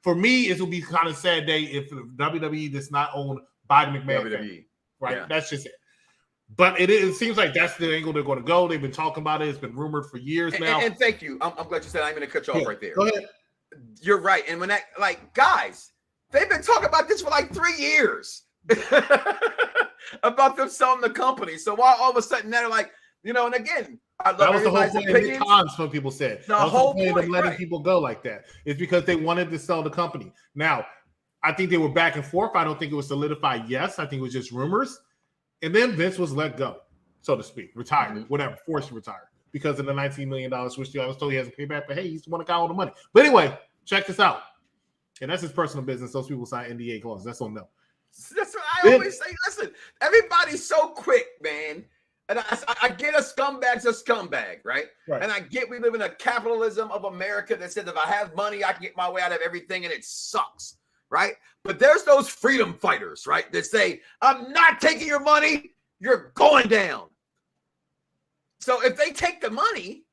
For me, it would be kind of a sad day if WWE does not own by the McMahon family. Right? Yeah. That's just it. But it seems like that's the angle they're going to go. They've been talking about it. It's been rumored for years now. And thank you. I'm glad you said I'm going to cut you off right there. Go ahead. You're right. And when that, guys, they've been talking about this for 3 years about them selling the company. So why all of a sudden they're like, and again, I love that was the whole point of the time, some people said. The whole point of letting people go like that. It's because they wanted to sell the company. Now, I think they were back and forth. I don't think it was solidified. Yes, I think it was just rumors. And then Vince was let go, so to speak, retired, whatever, forced to retire because of the $19 million switch deal. I was told he has to pay back, but hey, he's the one that got all the money. But anyway, check this out. And that's his personal business. Those people sign NDA clauses. That's on them. That's what I always say. Listen, everybody's so quick, man. And I get a scumbag's a scumbag, right? And I get we live in a capitalism of America that says if I have money, I can get my way out of everything, and it sucks, right? But there's those freedom fighters, right, that say, I'm not taking your money, you're going down. So if they take the money,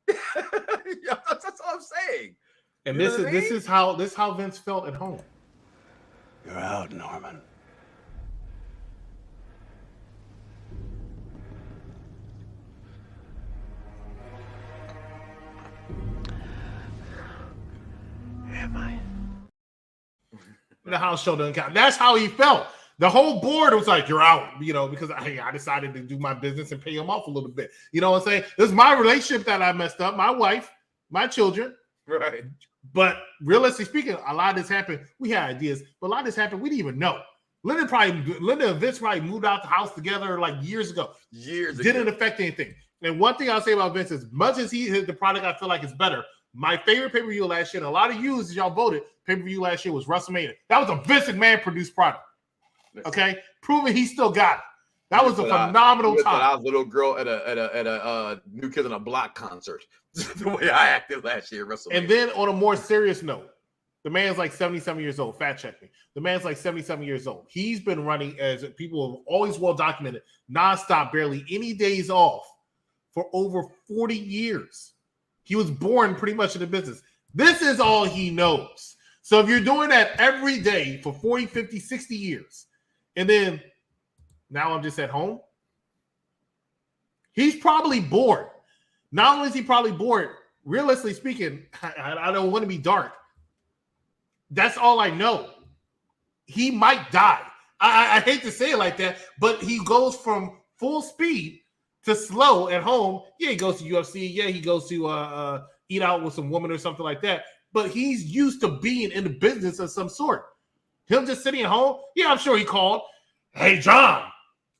that's all I'm saying. And this is how Vince felt at home. You're out, Norman. Am I? The house show doesn't count. That's how he felt. The whole board was like, you're out, because I decided to do my business and pay him off a little bit. You know what I'm saying? This is my relationship that I messed up, my wife, my children. Right. But realistically speaking, a lot of this happened. We had ideas, but a lot of this happened. We didn't even know. Linda and Vince probably moved out the house together years ago. Didn't affect anything. And one thing I'll say about Vince is, much as the product I feel like is better, my favorite pay-per-view last year, and a lot of you, as y'all voted, pay-per-view last year was WrestleMania. That was a Vince McMahon produced product. Okay? Proving he still got it. That was a phenomenal time. I was a little girl at a New Kids on a Block concert. The way I acted last year, WrestleMania. And then on a more serious note, the man's like 77 years old. Fact check me. The man's like 77 years old. He's been running, as people have always well documented, nonstop, barely any days off for over 40 years. He was born pretty much in the business. This is all he knows. So if you're doing that every day for 40, 50, 60 years, and then now I'm just at home, He's probably bored. Not only is he probably bored, realistically speaking, I don't want to be dark. That's all I know. He might die. I hate to say it like that, but he goes from full speed to slow at home. Yeah, he goes to UFC. Yeah, he goes to eat out with some woman or something like that. But he's used to being in the business of some sort. Him just sitting at home. Yeah, I'm sure he called. Hey, John,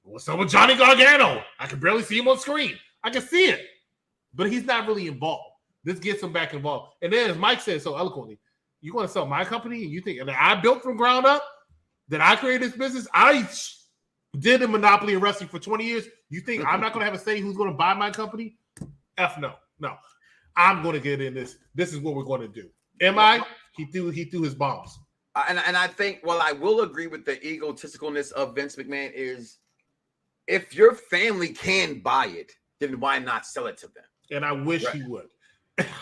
what's up with Johnny Gargano? I can barely see him on screen. I can see it. But he's not really involved. This gets him back involved. And then, as Mike said so eloquently, you want to sell my company and you think that I built from ground up, that I created this business? I did a monopoly in wrestling for 20 years. You think I'm not going to have a say who's going to buy my company? F no. No. I'm going to get in this. This is what we're going to do. Am I? He threw his bombs. And I think, well, I will agree with the egotisticalness of Vince McMahon is if your family can buy it, then why not sell it to them? And I wish he would.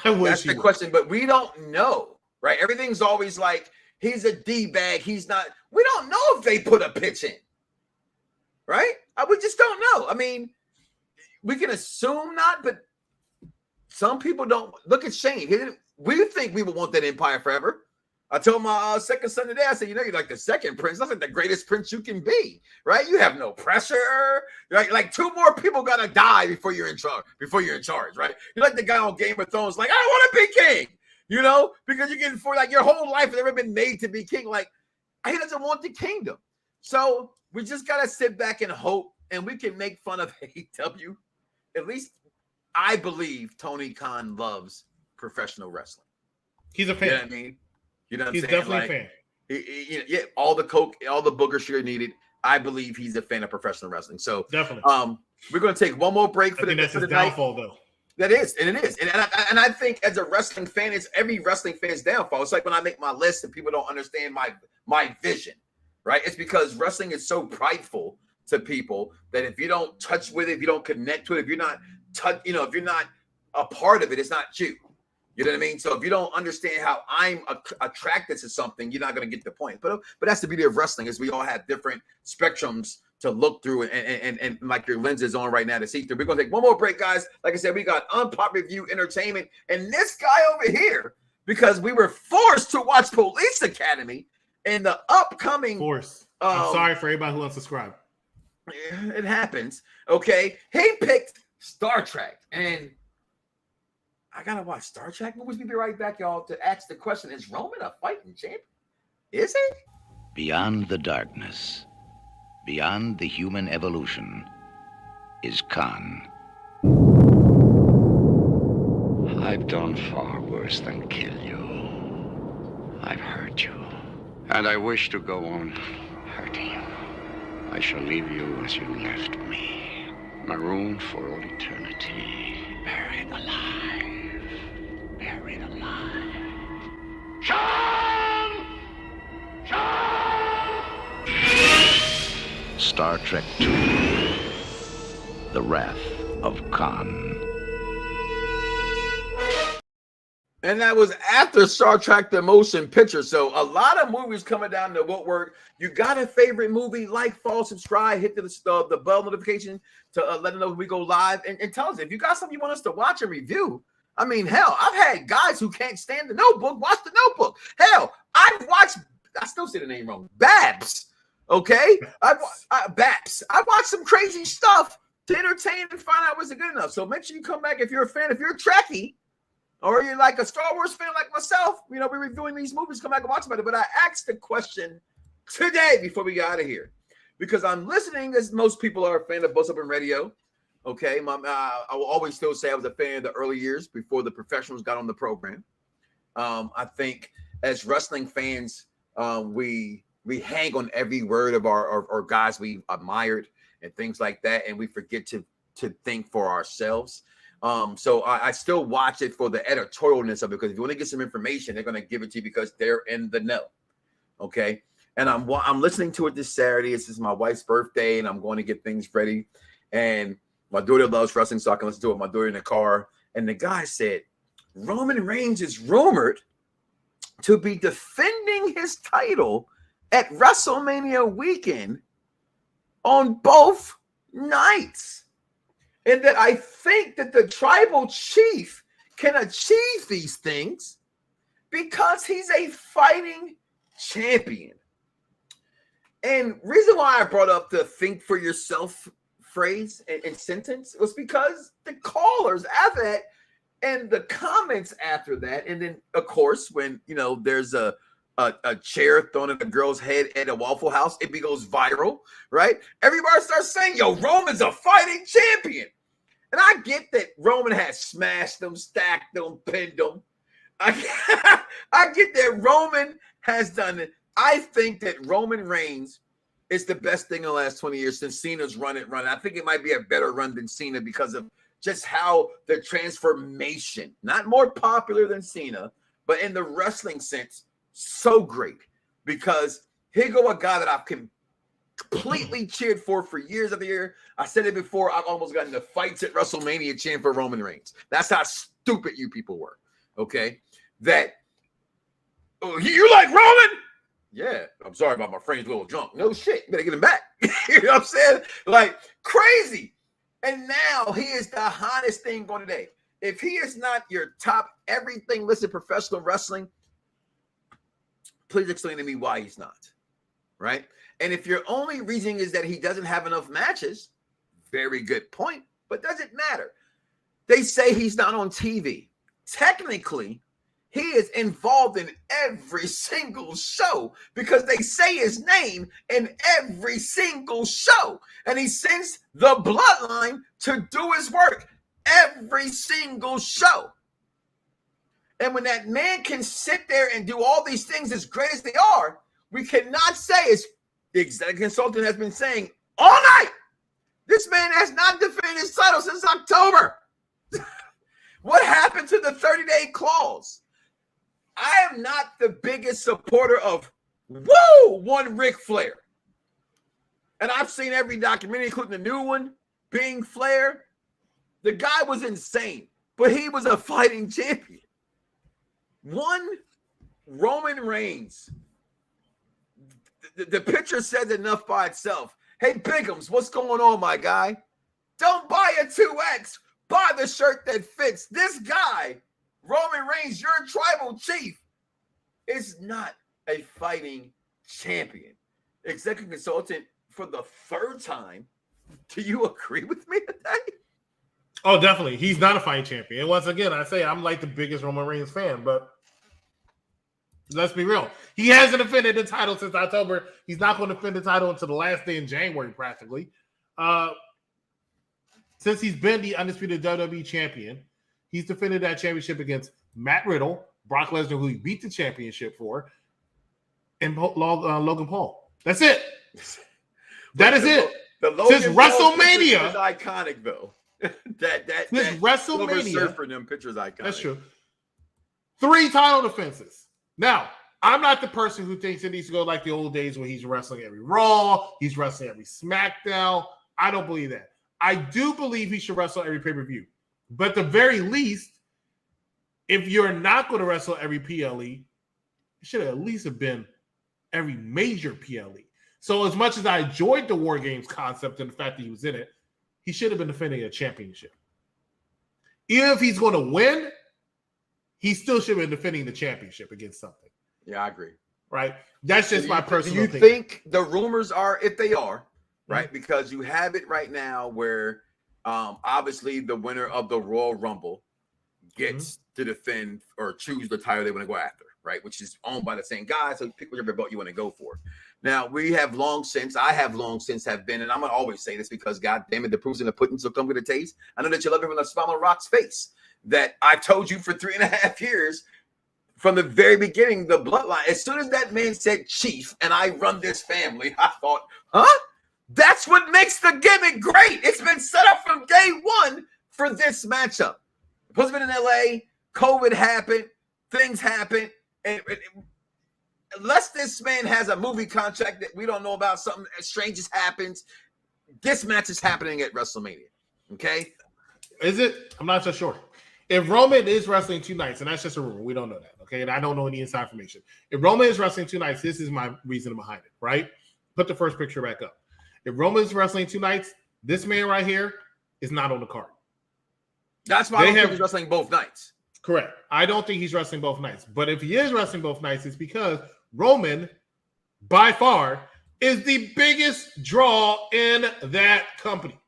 That's the question, but we don't know, right? Everything's always like, he's a D-bag. He's not. We don't know if they put a pitch in, right? We just don't know. I mean, we can assume not, but some people don't. Look at Shane. We think we would want that empire forever. I told my second son today, I said, you're like the second prince. That's like the greatest prince you can be, right? You have no pressure. Right? Like 2 more people got to die before you're in charge, right? You're like the guy on Game of Thrones, like, I want to be king, because you're getting for like your whole life has never been made to be king. Like, he doesn't want the kingdom. So we just got to sit back and hope, and we can make fun of AEW. At least I believe Tony Khan loves professional wrestling. He's a fan. You know what I mean? You know what I'm saying? He's definitely a fan. Yeah, all the coke, all the booger sugar needed. I believe he's a fan of professional wrestling. So definitely, we're going to take one more break for that's his downfall, though. That is, and it is, and I think as a wrestling fan, it's every wrestling fan's downfall. It's like when I make my list and people don't understand my vision, right? It's because wrestling is so prideful to people that if you don't touch with it, if you don't connect with it, if you're not if you're not a part of it, it's not you. You know what I mean? So if you don't understand how I'm attracted to something, you're not going to get the point. But that's the beauty of wrestling is we all have different spectrums to look through and like your lens is on right now to see through. We're going to take one more break, guys. Like I said, we got Unpop Review Entertainment and this guy over here because we were forced to watch Police Academy in the upcoming. I'm sorry for everybody who unsubscribed. It happens. Okay. He picked Star Trek and I gotta watch Star Trek movies. We'll be right back, y'all, to ask the question: is Roman a fighting champion? Is he? Beyond the darkness, beyond the human evolution, is Khan. I've done far worse than kill you. I've hurt you, and I wish to go on hurting you. I shall leave you as you left me, marooned for all eternity, buried alive. Buried alive. Sean! Star Trek II. The Wrath of Khan. And that was after Star Trek the motion picture. So a lot of movies coming down the woodwork. You got a favorite movie, like, follow, subscribe, hit the bell notification to let them know when we go live. And tell us if you got something you want us to watch and review. I mean, hell, I've had guys who can't stand The Notebook watch The Notebook. Hell, I've watched, I still say the name wrong, Babs, okay? Babs. I watched some crazy stuff to entertain and find out was it good enough. So make sure you come back if you're a fan. If you're a Trekkie or you're like a Star Wars fan like myself, we're reviewing these movies, come back and watch about it. But I asked the question today before we got out of here because I'm listening, as most people are a fan of Buzz Up and Radio. Okay, I will always still say I was a fan of the early years before the professionals got on the program. I think as wrestling fans, we hang on every word of our guys we admired and things like that, and we forget to think for ourselves. So I still watch it for the editorialness of it because if you want to get some information, they're going to give it to you because they're in the know. Okay, and I'm listening to it this Saturday. This is my wife's birthday, and I'm going to get things ready. And my daughter loves wrestling, so I can listen to it with my daughter in the car. And the guy said, Roman Reigns is rumored to be defending his title at WrestleMania weekend on both nights. and that I think that the tribal chief can achieve these things because he's a fighting champion. And reason why I brought up the think for yourself phrase and sentence was because the callers after that and the comments after that, and then of course when there's a chair thrown at a girl's head at a Waffle House, it goes viral, right? Everybody starts saying, yo, Roman's a fighting champion. And I get that Roman has smashed them, stacked them, pinned them. I get that Roman has done it. I think that Roman Reigns is the best thing in the last 20 years since Cena's run. I think it might be a better run than Cena because of just how the transformation, not more popular than Cena, but in the wrestling sense, so great. Because here go a guy that I've completely cheered for years after year. I said it before, I've almost gotten into fights at WrestleMania cheering for Roman Reigns. That's how stupid you people were. Okay? You like Roman? Yeah, I'm sorry about my friend's little junk. No shit, you better get him back. You know what I'm saying? Like crazy. And now he is the hottest thing going today. If he is not your top everything listed professional wrestling, please explain to me why he's not. Right? And if your only reason is that he doesn't have enough matches, very good point, but doesn't matter. They say he's not on TV. Technically, he is involved in every single show because they say his name in every single show. And he sends the bloodline to do his work every single show. And when that man can sit there and do all these things as great as they are, we cannot say, as the executive consultant has been saying all night, this man has not defended his title since October. What happened to the 30-day clause? I am not the biggest supporter of one Ric Flair. And I've seen every documentary, including the new one, being Flair. The guy was insane, but he was a fighting champion. One Roman Reigns. The picture says enough by itself. Hey, Bigums, what's going on, my guy? Don't buy a 2X. Buy the shirt that fits. This guy, Roman Reigns, your tribal chief, is not a fighting champion. Executive consultant for the third time. Do you agree with me today? Oh, definitely. He's not a fighting champion. And once again, I say I'm like the biggest Roman Reigns fan, but let's be real. He hasn't defended the title since October. He's not going to defend the title until the last day in January, practically. Since he's been the undisputed WWE champion, he's defended that championship against Matt Riddle, Brock Lesnar, who he beat the championship for, and Logan Paul. That's it. That is it. Since WrestleMania is iconic, though. that WrestleMania Surfer them pictures iconic. That's true. 3 title defenses. Now, I'm not the person who thinks it needs to go like the old days when he's wrestling every Raw, he's wrestling every Smackdown. I don't believe that. I do believe he should wrestle every pay-per-view. But at the very least, if you're not going to wrestle every PLE, it should at least have been every major PLE. So as much as I enjoyed the War Games concept and the fact that he was in it, he should have been defending a championship. Even if he's going to win, he still should have been defending the championship against something. Yeah, I agree. Right? That's just my personal opinion. Do you think the rumors are, if they are, right? Because you have it right now where obviously the winner of the Royal Rumble gets to defend or choose the title they want to go after, right? Which is owned by the same guy. So pick whatever belt you want to go for. Now, I have long since have been, and I'm going to always say this because, God damn it, the proof's in the pudding, so come with a taste. I know that you love it from the smile on Rock's face. That I told you for 3.5 years from the very beginning, the bloodline. As soon as that man said chief and I run this family, I thought, huh? That's what makes the gimmick great. It's been set up from day one for this matchup. It was been in LA, COVID happened, things happened, and unless this man has a movie contract that we don't know about, something strange happens, this match is happening at WrestleMania. Okay? Is it? I'm not so sure. If Roman is wrestling 2 nights, and that's just a rumor, we don't know that, okay? And I don't know any inside information. If Roman is wrestling 2 nights, this is my reasoning behind it, right? Put the first picture back up. If Roman is wrestling 2 nights, this man right here is not on the card. That's why I don't think he's wrestling both nights. Correct. I don't think he's wrestling both nights. But if he is wrestling both nights, it's because Roman, by far, is the biggest draw in that company.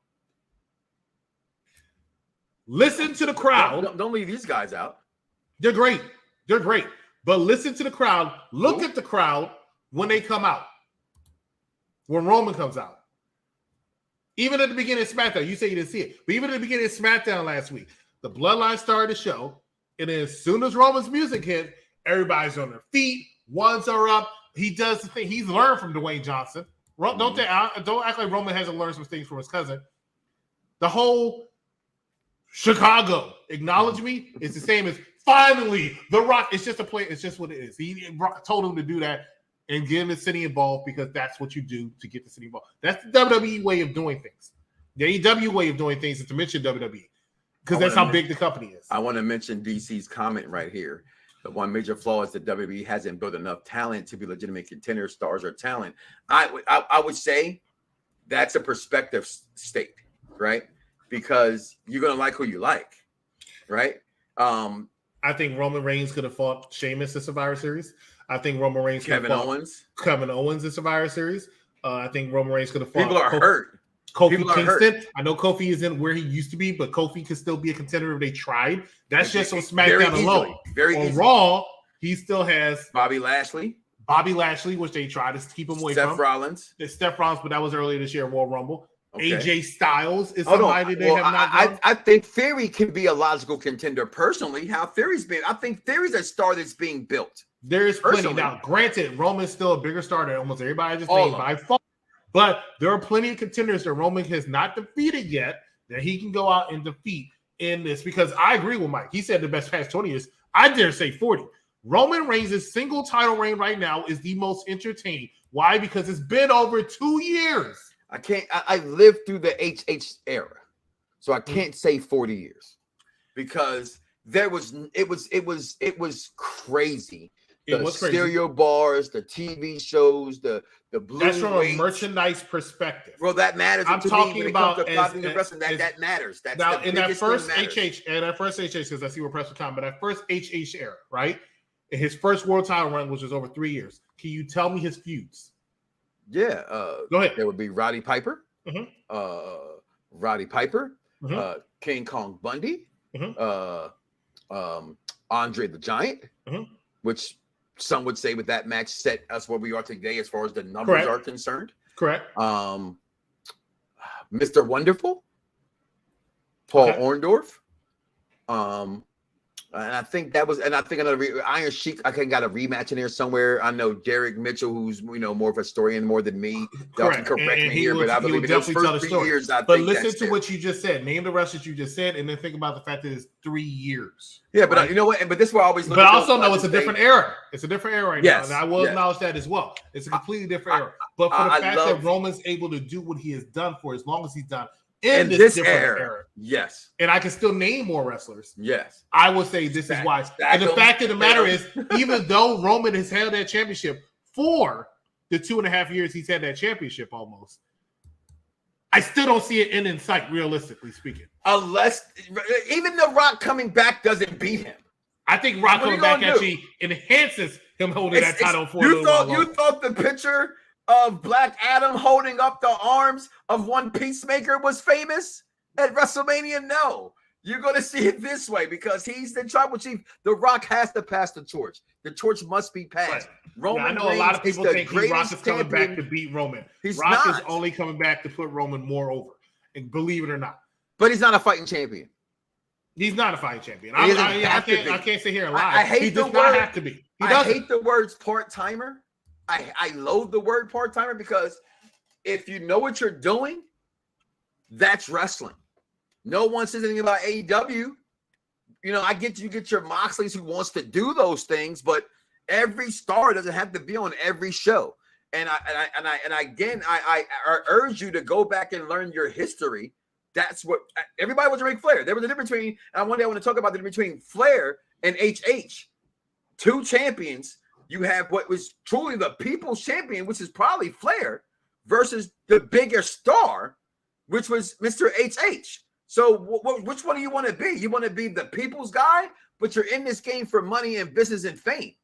Listen to the crowd. Don't leave these guys out. They're great. They're great. But listen to the crowd. Look at the crowd when they come out. When Roman comes out. Even at the beginning of SmackDown, you say you didn't see it. But even at the beginning of SmackDown last week, the Bloodline started the show. And then as soon as Roman's music hit, everybody's on their feet. Ones are up. He does the thing. He's learned from Dwayne Johnson. Don't act like Roman hasn't learned some things from his cousin. The whole Chicago, acknowledge me, it's the same as finally The Rock. It's just a play. It's just what it is. He told him to do that and get the city involved because that's what you do to get the city involved. That's the WWE way of doing things. The AEW way of doing things is to mention WWE because that's how big the company is. I want to mention DC's comment right here. The one major flaw is that WWE hasn't built enough talent to be legitimate contenders, stars, or talent. I would say that's a perspective state, right? Because you're going to like who you like, right? I think Roman Reigns could have fought Sheamus in Survivor Series. I think Roman Reigns could have fought Kevin Owens in Survivor Series. I think Roman Reigns could have fought. People are hurt. Kofi Kingston. I know Kofi isn't where he used to be, but Kofi could still be a contender if they tried. That's just on SmackDown alone. On Raw, he still has Bobby Lashley, which they tried to keep him away from. Seth Rollins, but that was earlier this year, Royal Rumble. Okay. AJ Styles is somebody they have not done. I think Theory can be a logical contender personally. How Theory's been, I think Theory's a star that's being built. There is plenty. Now, granted, Roman's still a bigger star than almost everybody just named by far. But there are plenty of contenders that Roman has not defeated yet that he can go out and defeat in this. Because I agree with Mike. He said the best past 20 years. I dare say 40. Roman Reigns' single title reign right now is the most entertaining. Why? Because it's been over 2 years. I lived through the HH era. So I can't say 40 years. Because it was crazy. The stereo bars, the TV shows, the blue. That's from a merchandise perspective. Well, that matters. I'm talking about wrestling. That matters. That's now in that first HH, because I see where press for time, but that first HH era, right? In his first world title run, which was over 3 years. Can you tell me his feuds? Yeah. Go ahead. There would be Roddy Piper, King Kong Bundy, Andre the Giant, which some would say with that match set us where we are today as far as the numbers are concerned. Correct. Mr. Wonderful, Paul Orndorff. And I think another Iron Sheik. I got a rematch in there somewhere. I know Derek Mitchell, who's more of a historian more than me. Correct me here, but I believe in those first 3 years. But listen to what you just said. Name the wrestlers you just said, and then think about the fact that it's 3 years. Yeah, but you know what? But this is why I always look. But also know it's a different era. It's a different era right now, and I will acknowledge that as well. It's a completely different era. But for the fact that Roman's able to do what he has done for as long as he's done. In this era, yes, and I can still name more wrestlers. Yes, I will say this is why. And the fact of the matter is, even though Roman has held that championship for the 2.5 years he's had that championship, almost, I still don't see it in sight, realistically speaking. Unless even The Rock coming back doesn't beat him. I think Rock coming back actually enhances him holding that title for a little while. You thought the picture of Black Adam holding up the arms of one Peacemaker was famous at WrestleMania? No. You're going to see it this way because he's the tribal chief. The Rock has to pass the torch. The torch must be passed. Right. Roman I know a lot of people think Rock is coming back to beat Roman. Rock is only coming back to put Roman more over. And believe it or not. But he's not a fighting champion. He's not a fighting champion. I can't sit here and lie. I hate he does not have to be. I hate the words part-timer. I loathe the word part-timer because if you know what you're doing, that's wrestling. No one says anything about AEW. I get you get your Moxleys who wants to do those things, but every star doesn't have to be on every show. And I urge you to go back and learn your history. That's what everybody was Ric Flair. There was a difference between, and one day I want to talk about the difference between Flair and HH. Two champions. You have what was truly the people's champion, which is probably Flair, versus the bigger star, which was Mr. HH. So which one do you want to be? You want to be the people's guy, but you're in this game for money and business and fame.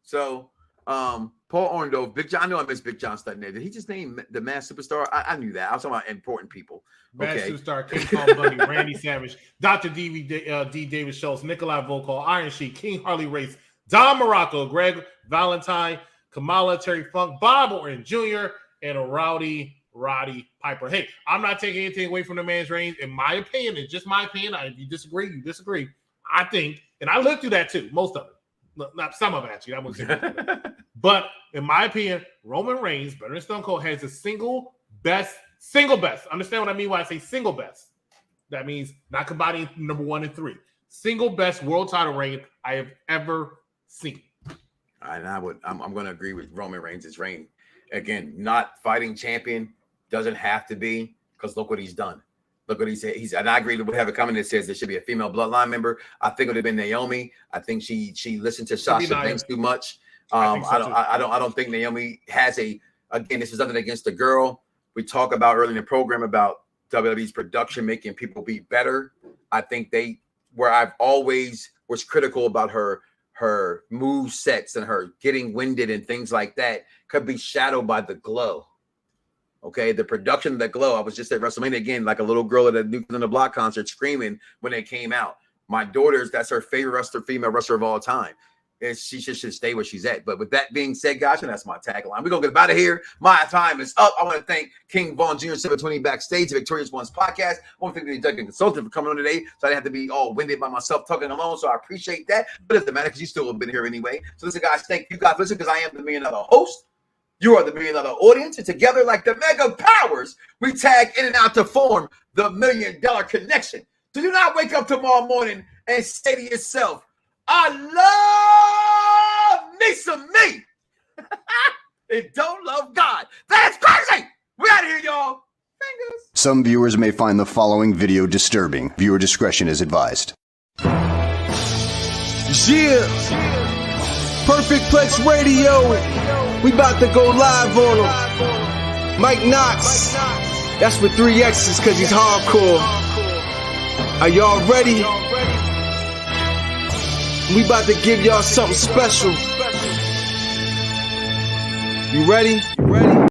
So Paul Orndorff, Big John. I know I missed Big John Stutner. Did he just name the Man Superstar? I knew that. I was talking about important people. Man Okay. Superstar, King Kong Bundy, Randy Savage, Dr. D. David Schultz, Nikolai Volkov, Iron Sheik, King Harley Race, Don Morocco, Greg Valentine, Kamala, Terry Funk, Bob Orton Jr., and a Roddy Piper. Hey, I'm not taking anything away from the man's reign. In my opinion, it's just my opinion. If you disagree, you disagree. I think, and I lived through that too, most of it. Not some of it, actually. I wouldn't say but in my opinion, Roman Reigns, better than Stone Cold, has the single best. Understand what I mean when I say single best? That means not combining number 1 and 3. Single best world title reign I have ever seen. And I'm going to agree with Roman Reigns' reign. Again, not fighting champion doesn't have to be, because look what he's done. Look what he said. And I agree with have a comment that says there should be a female bloodline member. I think it would have been Naomi. I think she listened to Sasha Banks too much. I don't think Naomi has again, this is nothing against the girl. We talk about early in the program about WWE's production making people be better. I think where I've always was critical about her move sets and her getting winded and things like that could be shadowed by the glow. Okay, the production of the glow. I was just at WrestleMania again, like a little girl at a New Kids on the Block concert screaming when it came out. My daughter's, that's her favorite female wrestler of all time. And she should stay where she's at. But with that being said, guys, and that's my tagline. We're going to get out of here. My time is up. I want to thank King Von Jr. 720 Backstage, the Victorious Ones podcast. I want to thank the executive consultant for coming on today, so I didn't have to be all winded by myself talking alone. So I appreciate that. But it doesn't matter because you still have been here anyway. So listen, guys, thank you guys for listening, because I am the $1 Million host. You are the $1 Million audience. And together, like the Mega Powers, we tag in and out to form the $1 Million Connection. So do not wake up tomorrow morning and say to yourself, I love me some me. And don't love God. That's crazy. We out of here, y'all. Fingers. Some viewers may find the following video disturbing. Viewer discretion is advised. Yeah. Perfect Plex Radio. We about to go live on him. Mike Knoxxx. That's with 3 X's because he's hardcore. Are y'all ready? We about to give y'all something special. You ready?